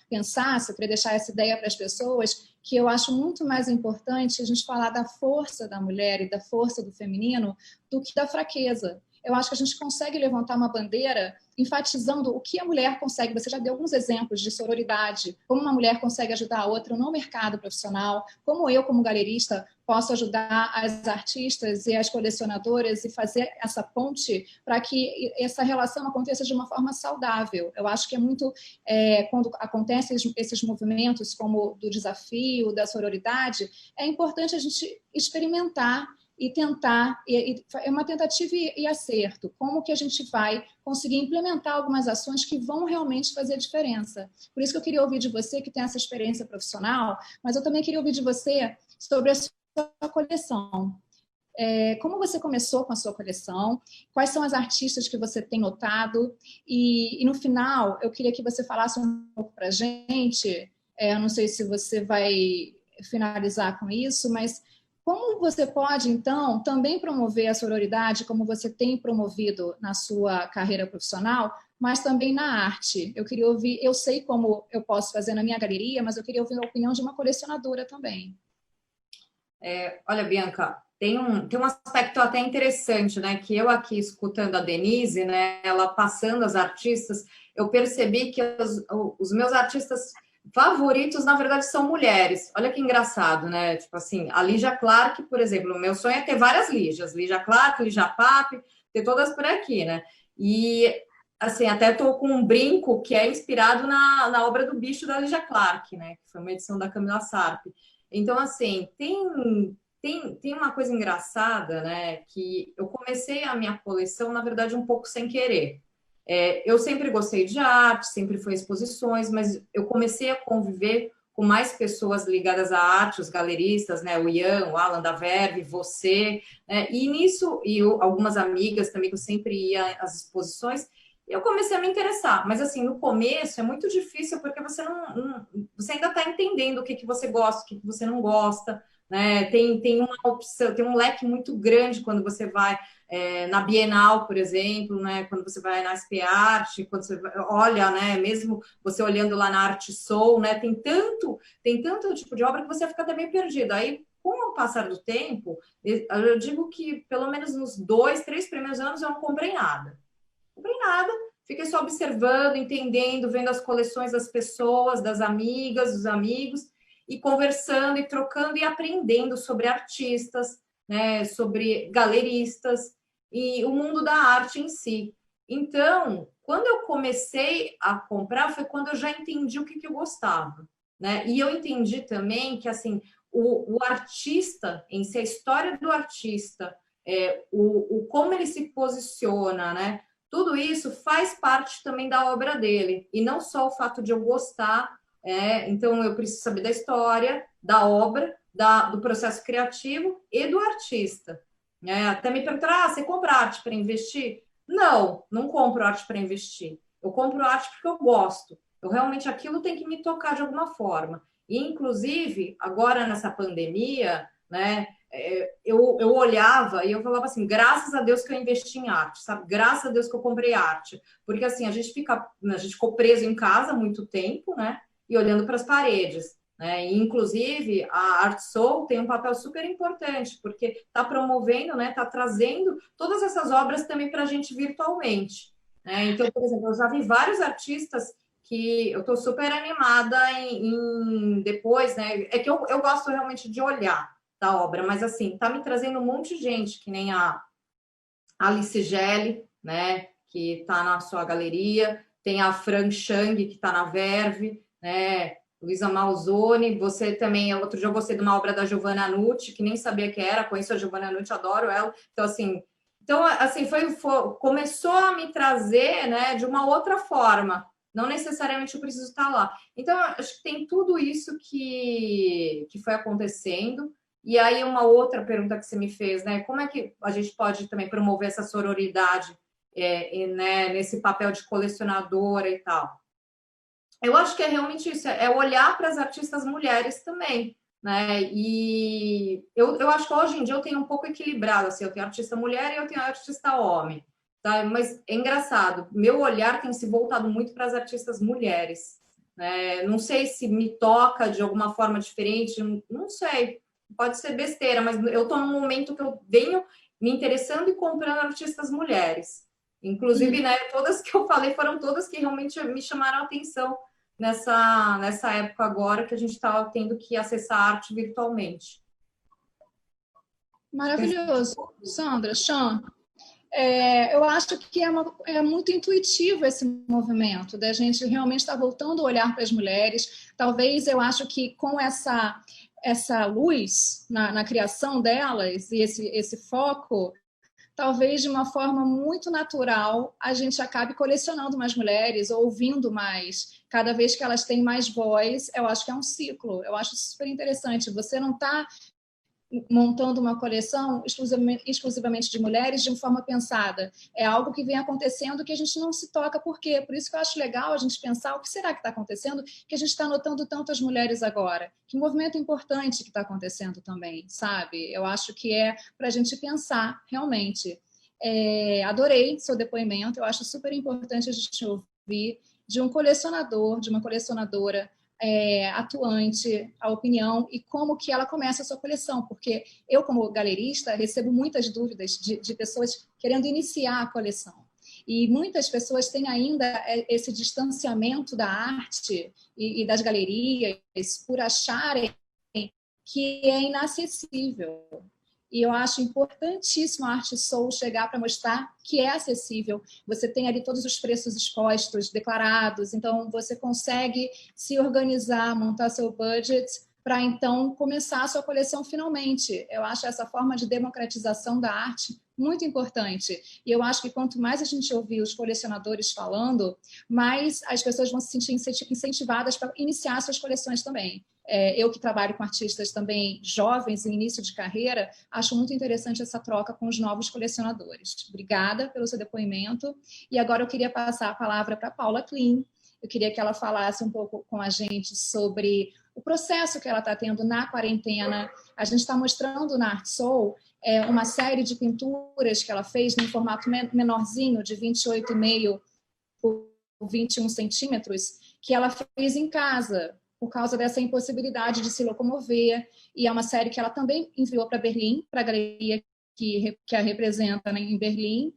pensasse, para deixar essa ideia para as pessoas, que eu acho muito mais importante a gente falar da força da mulher e da força do feminino do que da fraqueza. Eu acho que a gente consegue levantar uma bandeira enfatizando o que a mulher consegue. Você já deu alguns exemplos de sororidade, como uma mulher consegue ajudar a outra no mercado profissional, como eu, como galerista, posso ajudar as artistas e as colecionadoras e fazer essa ponte para que essa relação aconteça de uma forma saudável. Eu acho que é muito, quando acontecem esses movimentos como do desafio, da sororidade, é importante a gente experimentar e tentar, é uma tentativa e acerto, como que a gente vai conseguir implementar algumas ações que vão realmente fazer a diferença. Por isso que eu queria ouvir de você, que tem essa experiência profissional, mas eu também queria ouvir de você sobre a sua coleção. Como você começou com a sua coleção, quais são as artistas que você tem notado, e no final, eu queria que você falasse um pouco para a gente, eu não sei se você vai finalizar com isso, mas como você pode, então, também promover a sororidade, como você tem promovido na sua carreira profissional, mas também na arte? Eu queria ouvir, eu sei como eu posso fazer na minha galeria, mas eu queria ouvir a opinião de uma colecionadora também. Olha, Bianca, tem um aspecto até interessante, né? Que eu aqui escutando a Denise, né? Ela passando as artistas, eu percebi que os meus artistas favoritos, na verdade, são mulheres. Olha que engraçado, né? Tipo assim, a Lígia Clark, por exemplo, o meu sonho é ter várias Lígias. Lígia Clark, Lígia Pape, ter todas por aqui, né? E, assim, até estou com um brinco que é inspirado na obra do Bicho da Lígia Clark, né? Que foi uma edição da Camila Sarp. Então, assim, tem uma coisa engraçada, né? Que eu comecei a minha coleção, na verdade, um pouco sem querer. Eu sempre gostei de arte, sempre fui exposições, mas eu comecei a conviver com mais pessoas ligadas à arte, os galeristas, né? O Ian, o Alan da Verve, você, né? E nisso, algumas amigas também, que eu sempre ia às exposições, eu comecei a me interessar. Mas, assim, no começo é muito difícil, porque você você ainda está entendendo o que você gosta, o que você não gosta, né? Tem uma opção, tem um leque muito grande quando você vai na Bienal, por exemplo, né? Quando você vai na SP Arte, quando você olha, né? Mesmo você olhando lá na Arte Soul, né? Tem tanto tipo de obra que você fica também perdido. Aí, com o passar do tempo, eu digo que pelo menos nos 2, 3 primeiros anos eu não comprei nada. Não comprei nada. Fiquei só observando, entendendo, vendo as coleções das pessoas, das amigas, dos amigos, e conversando e trocando e aprendendo sobre artistas, né, sobre galeristas e o mundo da arte em si. Então, quando eu comecei a comprar, foi quando eu já entendi o que eu gostava, né? E eu entendi também que, assim, o artista em si, a história do artista, como ele se posiciona, né? Tudo isso faz parte também da obra dele, e não só o fato de eu gostar. Então eu preciso saber da história, da obra, do processo criativo e do artista. Até me perguntaram, você compra arte para investir? Não compro arte para investir. Eu compro arte porque eu gosto. Realmente aquilo tem que me tocar de alguma forma. E, inclusive, agora nessa pandemia, né, eu olhava e eu falava assim, graças a Deus que eu investi em arte, sabe? Graças a Deus que eu comprei arte. Porque assim, a gente ficou preso em casa há muito tempo, né? E olhando para as paredes, né? E, inclusive, a Art Soul tem um papel super importante, porque está promovendo, né? Está trazendo todas essas obras também para a gente virtualmente, né? Então, por exemplo, eu já vi vários artistas que eu estou super animada em depois, né? É que eu gosto realmente de olhar da obra, mas assim, tá me trazendo um monte de gente, que nem a Alice Gelli, né? Que está na sua galeria, tem a Fran Chang, que está na Verve, né? Luísa Malzone, você também, outro dia eu gostei de uma obra da Giovanna Nucci, que nem sabia que era, conheço a Giovanna Nucci, adoro ela, então assim, começou a me trazer, né, de uma outra forma, não necessariamente eu preciso estar lá. Então, acho que tem tudo isso que foi acontecendo. E aí, uma outra pergunta que você me fez, né? Como é que a gente pode também promover essa sororidade né, nesse papel de colecionadora e tal? Eu acho que é realmente isso, é olhar para as artistas mulheres também, né? E eu acho que hoje em dia eu tenho um pouco equilibrado, assim, eu tenho artista mulher e eu tenho artista homem, tá? Mas é engraçado, meu olhar tem se voltado muito para as artistas mulheres, né? Não sei se me toca de alguma forma diferente, não sei, pode ser besteira, mas eu estou num momento que eu venho me interessando e comprando artistas mulheres. Inclusive, né, todas que eu falei foram todas que realmente me chamaram a atenção nessa época agora que a gente está tendo que acessar a arte virtualmente. Maravilhoso. Sandra, Sean, eu acho que é muito intuitivo esse movimento, da gente realmente estar voltando a olhar para as mulheres. Talvez eu acho que com essa luz na criação delas e esse foco, talvez de uma forma muito natural a gente acabe colecionando mais mulheres, ouvindo mais. Cada vez que elas têm mais voz, eu acho que é um ciclo. Eu acho super interessante. Você não está montando uma coleção exclusivamente de mulheres de uma forma pensada. É algo que vem acontecendo que a gente não se toca por quê. Por isso que eu acho legal a gente pensar o que será que está acontecendo, que a gente está notando tantas mulheres agora. Que movimento importante que está acontecendo também, sabe? Eu acho que é para a gente pensar, realmente. Adorei seu depoimento, eu acho super importante a gente ouvir de um colecionador, de uma colecionadora atuante, a opinião e como que ela começa a sua coleção, porque eu, como galerista, recebo muitas dúvidas de pessoas querendo iniciar a coleção. E muitas pessoas têm ainda esse distanciamento da arte e das galerias por acharem que é inacessível. E eu acho importantíssimo a Arte Soul chegar para mostrar que é acessível. Você tem ali todos os preços expostos, declarados, então você consegue se organizar, montar seu budget para então começar a sua coleção finalmente. Eu acho essa forma de democratização da arte muito importante. E eu acho que quanto mais a gente ouvir os colecionadores falando, mais as pessoas vão se sentir incentivadas para iniciar suas coleções também. Eu que trabalho com artistas também jovens em início de carreira, acho muito interessante essa troca com os novos colecionadores. Obrigada pelo seu depoimento. E agora eu queria passar a palavra para a Paula Klein. Eu queria que ela falasse um pouco com a gente sobre o processo que ela está tendo na quarentena. A gente está mostrando na Art Soul uma série de pinturas que ela fez num formato menorzinho, de 28,5 por 21 centímetros, que ela fez em casa, por causa dessa impossibilidade de se locomover. E é uma série que ela também enviou para Berlim, para a galeria que a representa, né, em Berlim.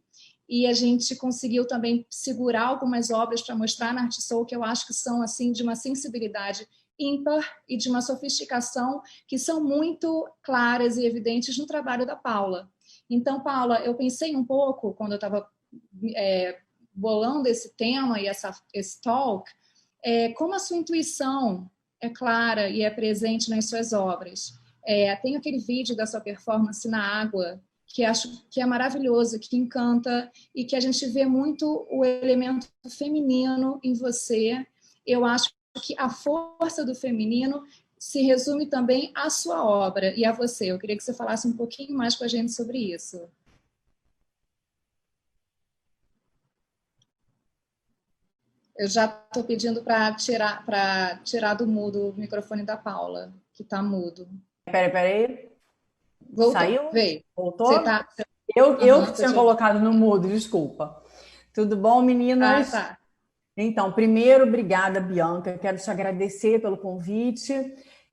E a gente conseguiu também segurar algumas obras para mostrar na Art Soul, que eu acho que são assim de uma sensibilidade ímpar e de uma sofisticação que são muito claras e evidentes no trabalho da Paula. Então, Paula, eu pensei um pouco, quando eu estava bolando esse tema e esse talk, como a sua intuição é clara e é presente nas suas obras. Tem aquele vídeo da sua performance na água, que acho que é maravilhoso, que encanta, e que a gente vê muito o elemento feminino em você. Eu acho que a força do feminino se resume também à sua obra e a você. Eu queria que você falasse um pouquinho mais com a gente sobre isso. Eu já estou pedindo para tirar do mudo o microfone da Paula, que está mudo. Peraí. Voltou. Saiu? Veio. Voltou? Tá... Eu que tinha colocado no mudo, desculpa. Tudo bom, meninas? Tá. Então, primeiro, obrigada, Bianca. Quero te agradecer pelo convite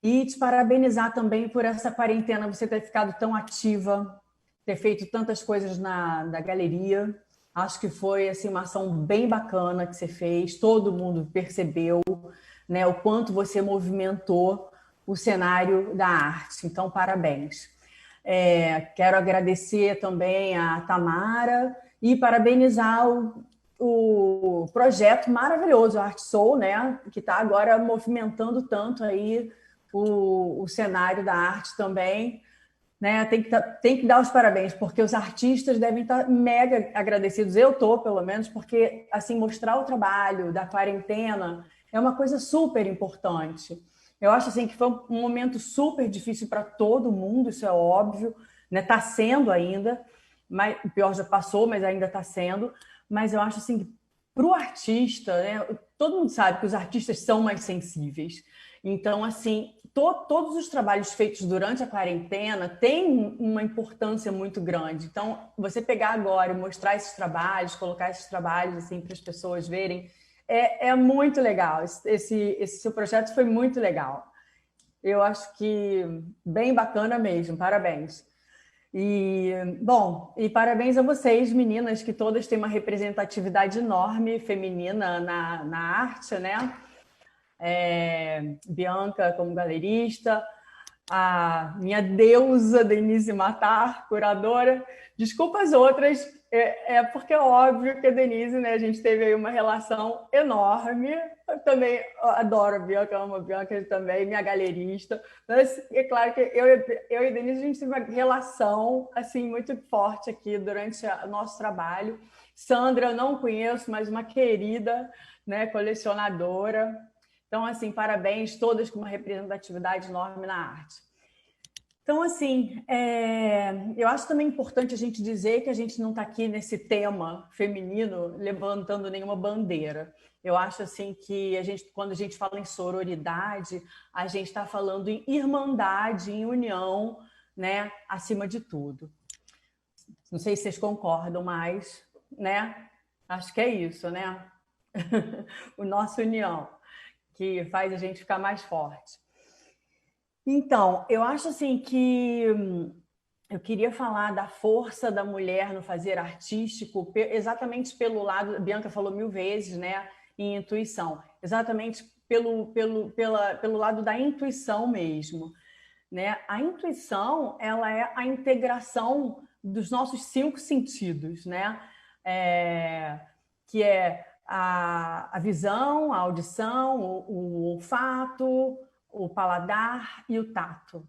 e te parabenizar também por essa quarentena, você ter ficado tão ativa, ter feito tantas coisas da galeria. Acho que foi assim, uma ação bem bacana que você fez, todo mundo percebeu, né, o quanto você movimentou o cenário da arte. Então, parabéns. Quero agradecer também a Tamara e parabenizar o projeto maravilhoso, Art Soul, né, que está agora movimentando tanto aí o cenário da arte também. né? Tem que dar os parabéns, porque os artistas devem estar mega agradecidos. Eu estou, pelo menos, porque assim, mostrar o trabalho da quarentena é uma coisa super importante. Eu acho assim, que foi um momento super difícil para todo mundo, isso é óbvio, né? Está sendo ainda, mas, o pior já passou, mas ainda está sendo. Mas eu acho assim, para o artista, né? Todo mundo sabe que os artistas são mais sensíveis. Então, assim, todos os trabalhos feitos durante a quarentena têm uma importância muito grande. Então, você pegar agora e mostrar esses trabalhos, colocar esses trabalhos assim, para as pessoas verem, é muito legal. Esse seu projeto foi muito legal. Eu acho que bem bacana mesmo. Parabéns. E, bom, e parabéns a vocês, meninas, que todas têm uma representatividade enorme feminina na arte, né? Bianca como galerista, a minha deusa Denise Matar, curadora. Desculpa as outras, porque é óbvio que a Denise, né, a gente teve aí uma relação enorme. Eu também adoro a Bianca, amo a Bianca também, minha galerista. Mas é claro que eu e a Denise, a gente teve uma relação assim, muito forte aqui durante o nosso trabalho. Sandra, eu não conheço, mas uma querida, né, colecionadora. Então, assim, parabéns, todas com uma representatividade enorme na arte. Então, assim, eu acho também importante a gente dizer que a gente não está aqui nesse tema feminino levantando nenhuma bandeira. Eu acho, assim, que quando a gente fala em sororidade, a gente está falando em irmandade, em união, né, acima de tudo. Não sei se vocês concordam, mas, né, acho que é isso, né? O nosso união, que faz a gente ficar mais forte. Então, eu acho assim que eu queria falar da força da mulher no fazer artístico, exatamente pelo lado, a Bianca falou 1000 vezes, né, em intuição, exatamente pelo lado da intuição mesmo, né? A intuição, ela é a integração dos nossos 5 sentidos, né? Que é a visão, a audição, o olfato, o paladar e o tato.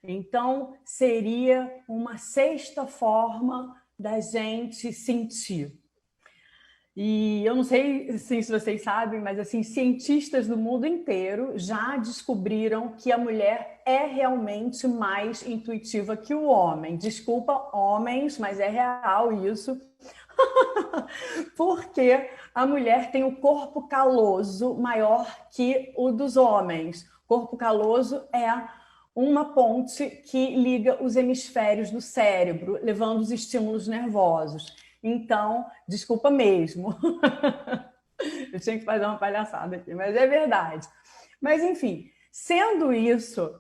Então, seria uma 6ª forma da gente sentir. E eu não sei assim, se vocês sabem, mas assim, cientistas do mundo inteiro já descobriram que a mulher é realmente mais intuitiva que o homem. Desculpa, homens, mas é real isso. Porque a mulher tem o corpo caloso maior que o dos homens. Corpo caloso é uma ponte que liga os hemisférios do cérebro, levando os estímulos nervosos. Então, desculpa mesmo. Eu tinha que fazer uma palhaçada aqui, mas é verdade. Mas, enfim, sendo isso,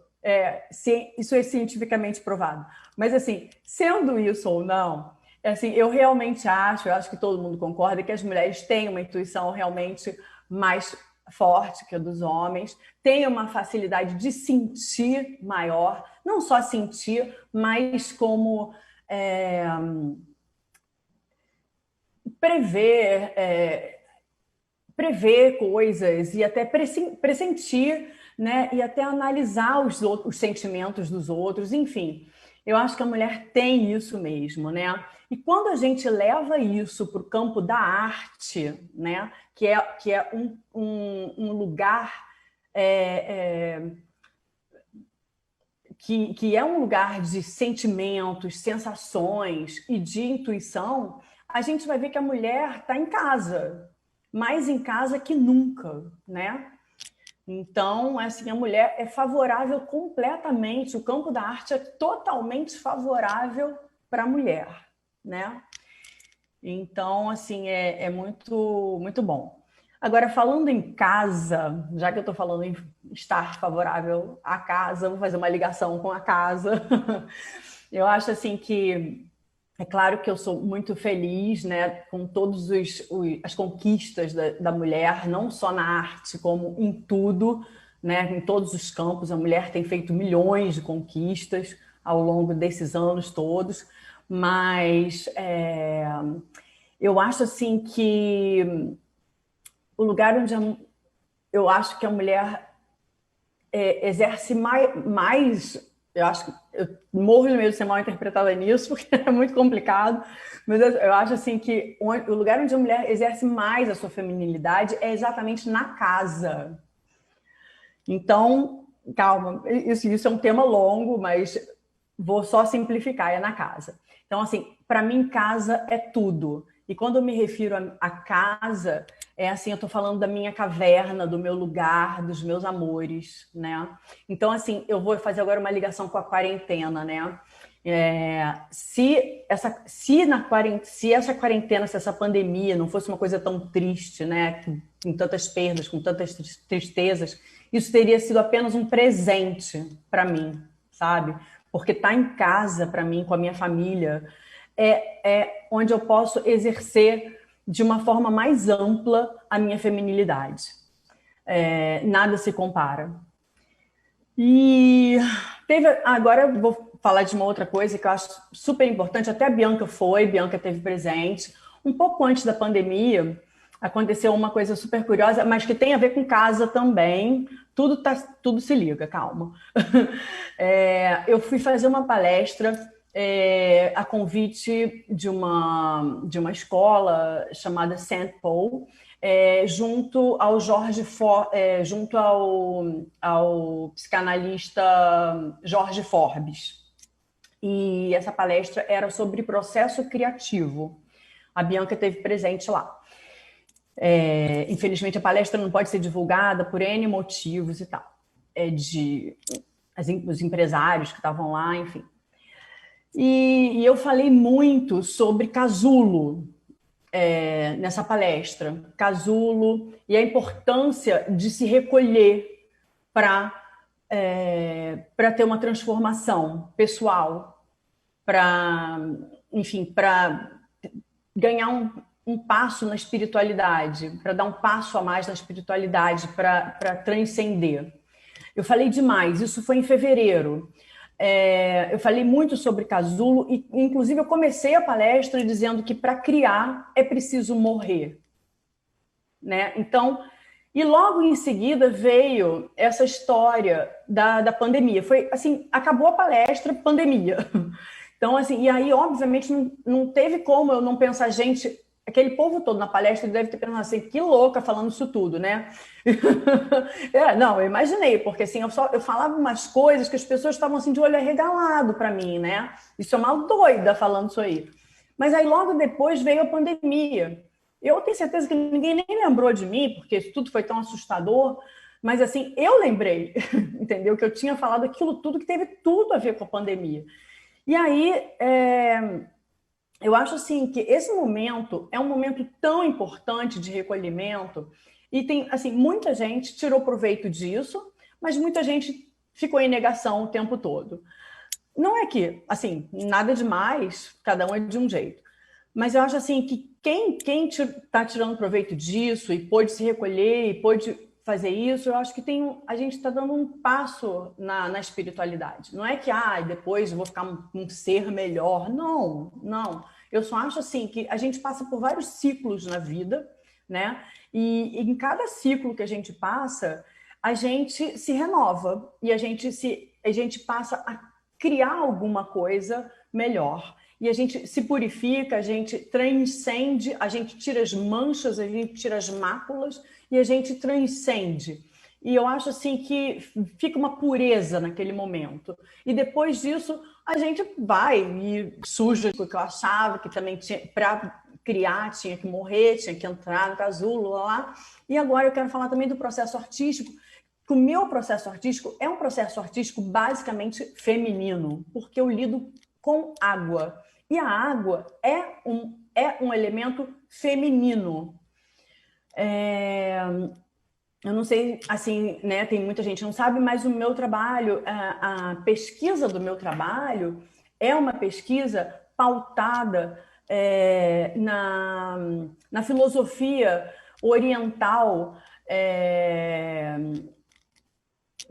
isso é cientificamente provado, mas, assim, sendo isso ou não, assim, eu realmente acho, eu acho que todo mundo concorda, que as mulheres têm uma intuição realmente mais forte que a dos homens, têm uma facilidade de sentir maior, não só sentir, mas como prever coisas e até pressentir, né? E até analisar os sentimentos dos outros, enfim. Eu acho que a mulher tem isso mesmo, né? E quando a gente leva isso para o campo da arte, né? Que é um lugar que é um lugar de sentimentos, sensações e de intuição, a gente vai ver que a mulher está em casa, mais em casa que nunca, né? Então, assim, a mulher é favorável completamente, o campo da arte é totalmente favorável para a mulher, né? Então, assim, é muito, muito bom. Agora, falando em casa, já que eu estou falando em estar favorável à casa, vou fazer uma ligação com a casa. Eu acho, assim, que é claro que eu sou muito feliz, né, com todas as conquistas da mulher, não só na arte, como em tudo, né, em todos os campos. A mulher tem feito milhões de conquistas ao longo desses anos todos, mas eu acho assim que o lugar onde eu acho que a mulher exerce mais eu acho que eu morro de medo de ser mal interpretada nisso, porque é muito complicado, mas eu acho assim que o lugar onde a mulher exerce mais a sua feminilidade é exatamente na casa. Então, calma, isso é um tema longo, mas vou só simplificar, é na casa. Então, assim, para mim, casa é tudo. E quando eu me refiro a casa, é assim, eu estou falando da minha caverna, do meu lugar, dos meus amores, né? Então, assim, eu vou fazer agora uma ligação com a quarentena, né? Se essa quarentena, se essa pandemia não fosse uma coisa tão triste, né? Com tantas perdas, com tantas tristezas, isso teria sido apenas um presente para mim, sabe? Porque estar em casa, para mim, com a minha família, é onde eu posso exercer de uma forma mais ampla a minha feminilidade. Nada se compara. E agora eu vou falar de uma outra coisa que eu acho super importante, até a Bianca teve presente. Um pouco antes da pandemia, aconteceu uma coisa super curiosa, mas que tem a ver com casa também. Tudo se liga, calma. Eu fui fazer uma palestra a convite de uma escola chamada St. Paul, junto ao junto ao psicanalista Jorge Forbes. E essa palestra era sobre processo criativo. A Bianca esteve presente lá. Infelizmente, a palestra não pode ser divulgada por N motivos e tal. Os empresários que estavam lá, enfim. E eu falei muito sobre casulo nessa palestra. Casulo e a importância de se recolher para ter uma transformação pessoal, para ganhar um passo na espiritualidade, para dar um passo a mais na espiritualidade, para transcender. Eu falei demais, isso foi em fevereiro. Eu falei muito sobre casulo e, inclusive, eu comecei a palestra dizendo que para criar é preciso morrer, né? Então, e logo em seguida veio essa história da pandemia. Foi assim, acabou a palestra, pandemia. Então, assim, e aí, obviamente, não teve como eu não pensar, gente, aquele povo todo na palestra deve ter pensado assim, que louca falando isso tudo, né? Não, eu imaginei, porque assim, eu falava umas coisas que as pessoas estavam assim de olho arregalado para mim, né? Isso é uma doida falando isso aí. Mas aí logo depois veio a pandemia. Eu tenho certeza que ninguém nem lembrou de mim, porque isso tudo foi tão assustador, mas assim, eu lembrei, entendeu? Que eu tinha falado aquilo tudo que teve tudo a ver com a pandemia. E aí, eu acho assim que esse momento é um momento tão importante de recolhimento e tem, assim, muita gente tirou proveito disso, mas muita gente ficou em negação o tempo todo. Não é que, assim, nada demais, cada um é de um jeito. Mas eu acho assim que quem está tirando proveito disso e pôde se recolher e pôde fazer isso, eu acho que a gente está dando um passo na espiritualidade. Não é que depois eu vou ficar um ser melhor. Não, não. Eu só acho assim que a gente passa por vários ciclos na vida, né? E em cada ciclo que a gente passa, a gente se renova e a gente passa a criar alguma coisa melhor. E a gente se purifica, a gente transcende, a gente tira as manchas, a gente tira as máculas e a gente transcende. E eu acho assim que fica uma pureza naquele momento. E depois disso, a gente vai e suja, porque eu achava que também para criar tinha que morrer, tinha que entrar no casulo, lá. E agora eu quero falar também do processo artístico, que o meu processo artístico é um processo artístico basicamente feminino, porque eu lido com água. E a água é um elemento feminino. Eu não sei, assim, né, tem muita gente que não sabe, mas o meu trabalho, a pesquisa do meu trabalho é uma pesquisa pautada na filosofia oriental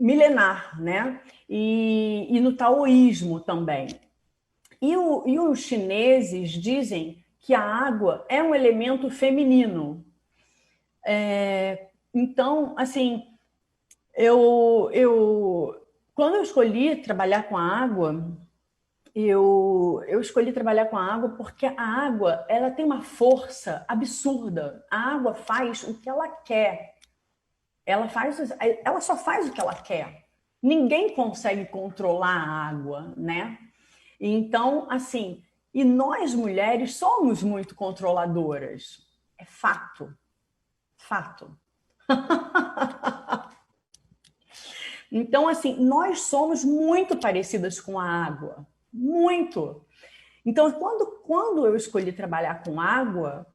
milenar, né? E no taoísmo também. E os chineses dizem que a água é um elemento feminino. Então, assim, eu Quando eu escolhi trabalhar com a água, eu escolhi trabalhar com a água porque a água, ela tem uma força absurda. A água faz o que ela quer. Ela só faz o que ela quer. Ninguém consegue controlar a água, né? Então, assim, e nós mulheres somos muito controladoras. É fato. Fato. Então, assim, nós somos muito parecidas com a água. Muito. Então, quando eu escolhi trabalhar com água,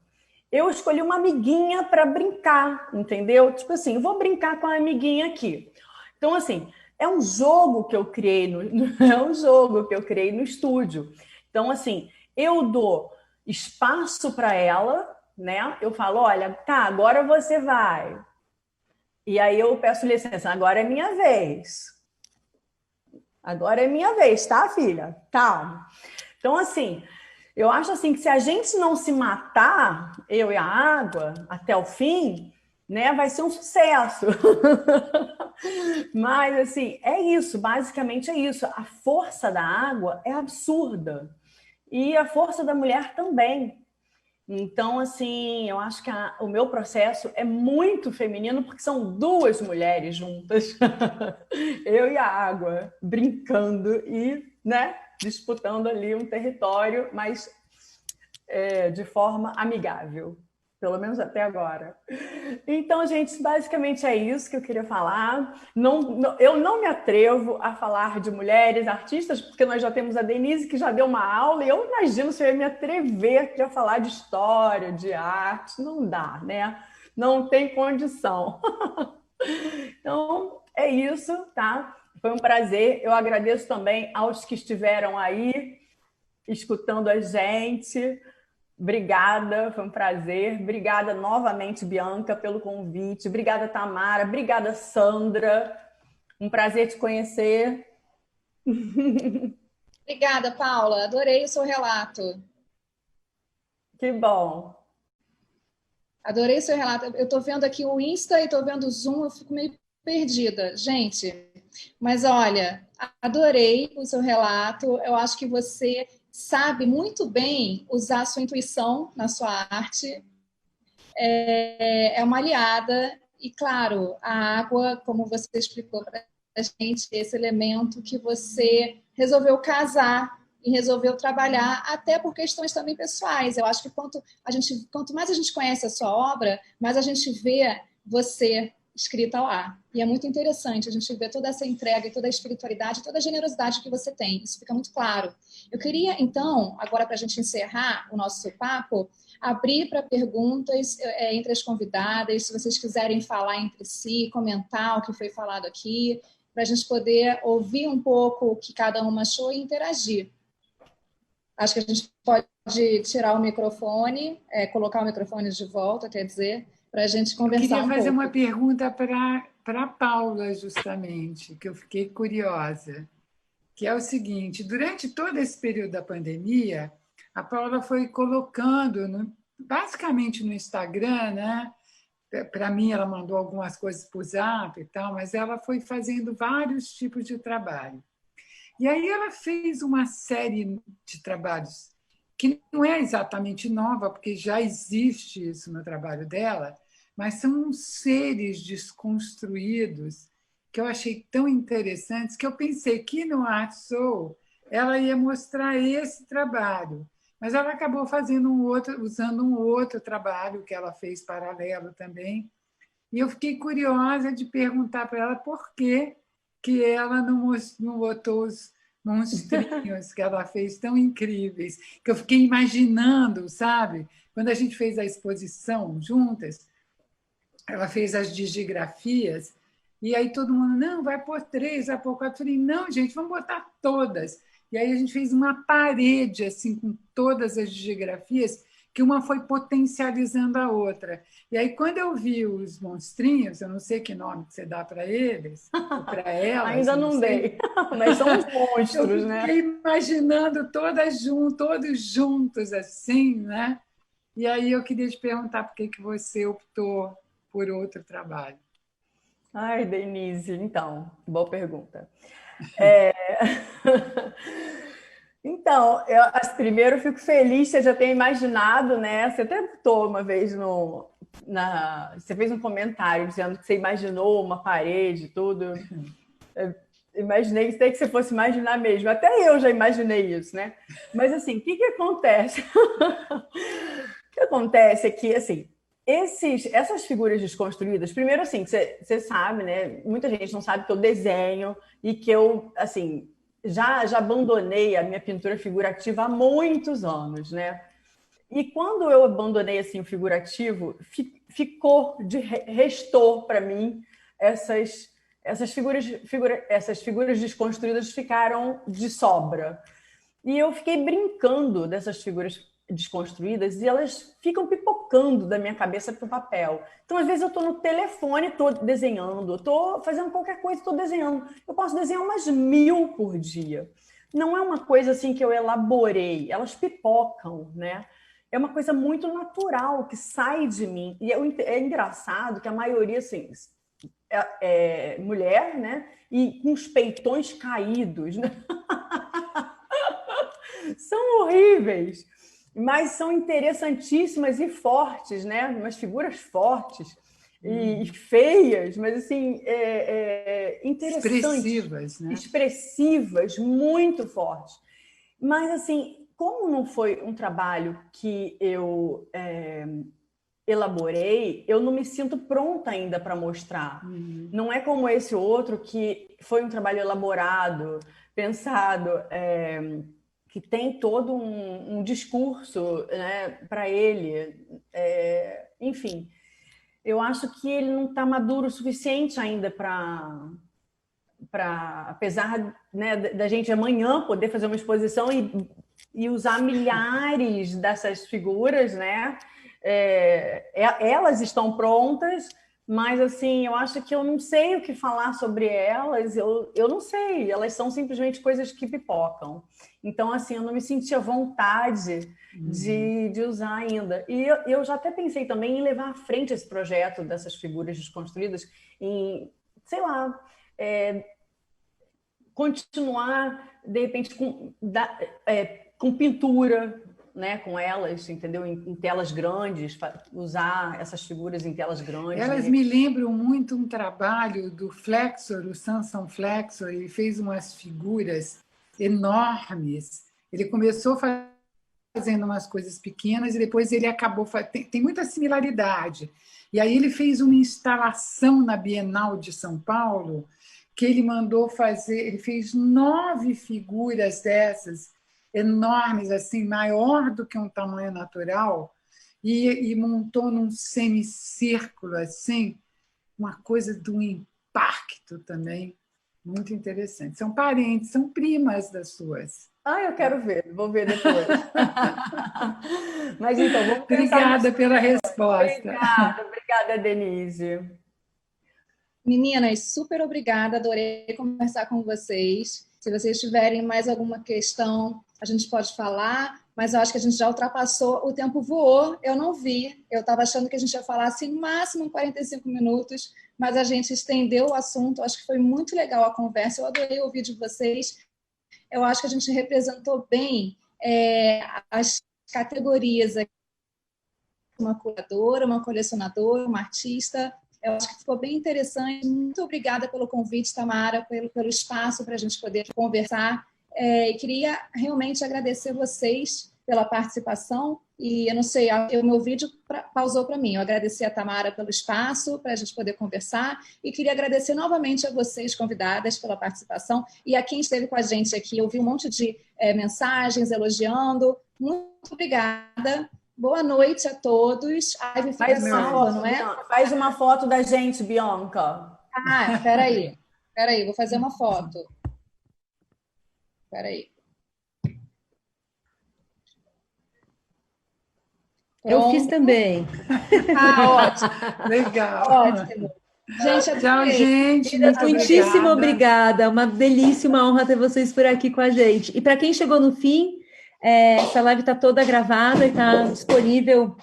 eu escolhi uma amiguinha para brincar, entendeu? Tipo assim, eu vou brincar com a amiguinha aqui. Então, assim, é um jogo que eu criei é um jogo que eu criei no estúdio. Então, assim, eu dou espaço para ela, né? Eu falo, olha, tá, agora você vai. E aí eu peço licença, agora é minha vez. Agora é minha vez, tá, filha? Calma. Então, assim, eu acho assim que se a gente não se matar, eu e a água, até o fim, né, vai ser um sucesso. Mas, assim, é isso, basicamente é isso. A força da água é absurda. E a força da mulher também. Então, assim, eu acho que o meu processo é muito feminino porque são duas mulheres juntas, eu e a água, brincando e, né, disputando ali um território, mas de forma amigável, pelo menos até agora. Então, gente, basicamente é isso que eu queria falar. Eu não me atrevo a falar de mulheres artistas, porque nós já temos a Denise, que já deu uma aula, e eu imagino se eu ia me atrever aqui a falar de história, de arte. Não dá, né? Não tem condição. Então, é isso, tá? Foi um prazer. Eu agradeço também aos que estiveram aí escutando a gente. Obrigada, foi um prazer. Obrigada novamente, Bianca, pelo convite. Obrigada, Tamara. Obrigada, Sandra. Um prazer te conhecer. Obrigada, Paula. Adorei o seu relato. Que bom. Adorei o seu relato. Eu estou vendo aqui o Insta e estou vendo o Zoom, eu fico meio perdida. Gente, mas olha, adorei o seu relato. Eu acho que você sabe muito bem usar a sua intuição na sua arte. É uma aliada. E, claro, a água, como você explicou para a gente, esse elemento que você resolveu casar e resolveu trabalhar, até por questões também pessoais. Eu acho que quanto mais a gente conhece a sua obra, mais a gente vê você escrita lá. E é muito interessante a gente ver toda essa entrega e toda a espiritualidade, toda a generosidade que você tem. Isso fica muito claro. Eu queria, então, agora para a gente encerrar o nosso papo, abrir para perguntas entre as convidadas, se vocês quiserem falar entre si, comentar o que foi falado aqui, para a gente poder ouvir um pouco o que cada uma achou e interagir. Acho que a gente pode tirar o microfone, colocar o microfone de volta, quer dizer, para a gente conversar um pouco. Eu queria fazer uma pergunta para a Paula, justamente, que eu fiquei curiosa, que é o seguinte: durante todo esse período da pandemia, a Paula foi colocando, basicamente no Instagram, né? Para mim, ela mandou algumas coisas para o Zap e tal, mas ela foi fazendo vários tipos de trabalho. E aí ela fez uma série de trabalhos que não é exatamente nova, porque já existe isso no trabalho dela, mas são seres desconstruídos que eu achei tão interessantes que eu pensei que no Art Soul ela ia mostrar esse trabalho, mas ela acabou fazendo usando um outro trabalho que ela fez paralelo também. E eu fiquei curiosa de perguntar para ela por que ela não botou os monstrinhos que ela fez tão incríveis, que eu fiquei imaginando, sabe? Quando a gente fez a exposição juntas, ela fez as digigrafias, e aí todo mundo, não, vai pôr 3, vai pôr 4. Eu falei, não, gente, vamos botar todas. E aí a gente fez uma parede assim com todas as digigrafias, que uma foi potencializando a outra. E aí, quando eu vi os monstrinhos, eu não sei que nome que você dá para eles, para elas. Ainda não dei, mas são os monstros, né? Eu fiquei imaginando todos juntos, assim, né? E aí eu queria te perguntar por que você optou por outro trabalho. Ai, Denise, então, boa pergunta. Então, primeiro eu fico feliz que você já tenha imaginado, né? Você até botou uma vez você fez um comentário dizendo que você imaginou uma parede, tudo. Eu imaginei que você fosse imaginar mesmo. Até eu já imaginei isso, né? Mas assim, o que acontece? O que acontece é que, assim, essas figuras desconstruídas, primeiro, assim, você sabe, né? Muita gente não sabe que eu desenho e que eu, assim, já abandonei a minha pintura figurativa há muitos anos, né? E quando eu abandonei assim o figurativo, restou para mim essas figuras desconstruídas ficaram de sobra. E eu fiquei brincando dessas figuras desconstruídas e elas ficam pipocando da minha cabeça para o papel. Então, às vezes, eu estou no telefone, estou desenhando, estou fazendo qualquer coisa, estou desenhando. Eu posso desenhar umas 1000 por dia. Não é uma coisa assim que eu elaborei, elas pipocam, né? É uma coisa muito natural que sai de mim. E é engraçado que a maioria, assim, é mulher, né? E com os peitões caídos, né? São horríveis, mas são interessantíssimas e fortes, né? Umas figuras fortes e feias, mas assim, interessantes. Expressivas, né? Expressivas, muito fortes. Mas assim, como não foi um trabalho que eu elaborei, eu não me sinto pronta ainda para mostrar. Não é como esse outro que foi um trabalho elaborado, pensado, que tem todo um discurso, né, para ele. Enfim, eu acho que ele não está maduro o suficiente ainda para, apesar, né, da gente amanhã poder fazer uma exposição e usar milhares dessas figuras, né? Elas estão prontas, mas assim, eu acho que eu não sei o que falar sobre elas, eu não sei, elas são simplesmente coisas que pipocam. Então, assim, eu não me senti à vontade de usar ainda. E eu já até pensei também em levar à frente esse projeto dessas figuras desconstruídas, em, sei lá, continuar, de repente, com pintura, né, com elas, entendeu? Em telas grandes, usar essas figuras em telas grandes. Elas me lembram muito um trabalho do Flexor, o Samson Flexor. Ele fez umas figuras enormes. Ele começou fazendo umas coisas pequenas e depois ele acabou... Tem muita similaridade. E aí ele fez uma instalação na Bienal de São Paulo que ele mandou fazer... Ele fez 9 figuras dessas, enormes, assim, maior do que um tamanho natural, e montou num semicírculo, assim, uma coisa de um impacto também muito interessante. São parentes, são primas das suas. Eu quero ver, vou ver depois. Mas então, vamos Obrigada pela resposta. Obrigada, Denise. Meninas, super obrigada, adorei conversar com vocês. Se vocês tiverem mais alguma questão, a gente pode falar, mas eu acho que a gente já ultrapassou, o tempo voou, eu não vi, eu estava achando que a gente ia falar assim, no máximo 45 minutos, mas a gente estendeu o assunto, acho que foi muito legal a conversa, eu adorei ouvir de vocês, eu acho que a gente representou bem as categorias aqui, uma curadora, uma colecionadora, uma artista. Eu acho que ficou bem interessante. Muito obrigada pelo convite, Tamara, pelo espaço para a gente poder conversar. E queria realmente agradecer vocês pela participação. E eu não sei, o meu vídeo pausou para mim. Eu agradeci a Tamara pelo espaço para a gente poder conversar. E queria agradecer novamente a vocês, convidadas, pela participação. E a quem esteve com a gente aqui. Eu vi um monte de mensagens elogiando. Muito obrigada. Boa noite a todos. Faz uma foto da gente, Bianca. Peraí, vou fazer uma foto. Peraí. Eu fiz também. Ótimo. Legal. Ótimo. Gente, tchau, gente. Muitíssimo obrigada. Uma delícia, uma honra ter vocês por aqui com a gente. E para quem chegou no fim, essa live está toda gravada e está disponível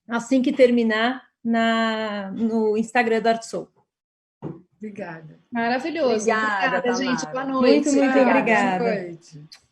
assim que terminar no Instagram do Arte Soul. Obrigada. Maravilhoso. Obrigada, Obrigada, gente. Tamara. Boa noite. Muito, muito Tchau, obrigada. boa noite.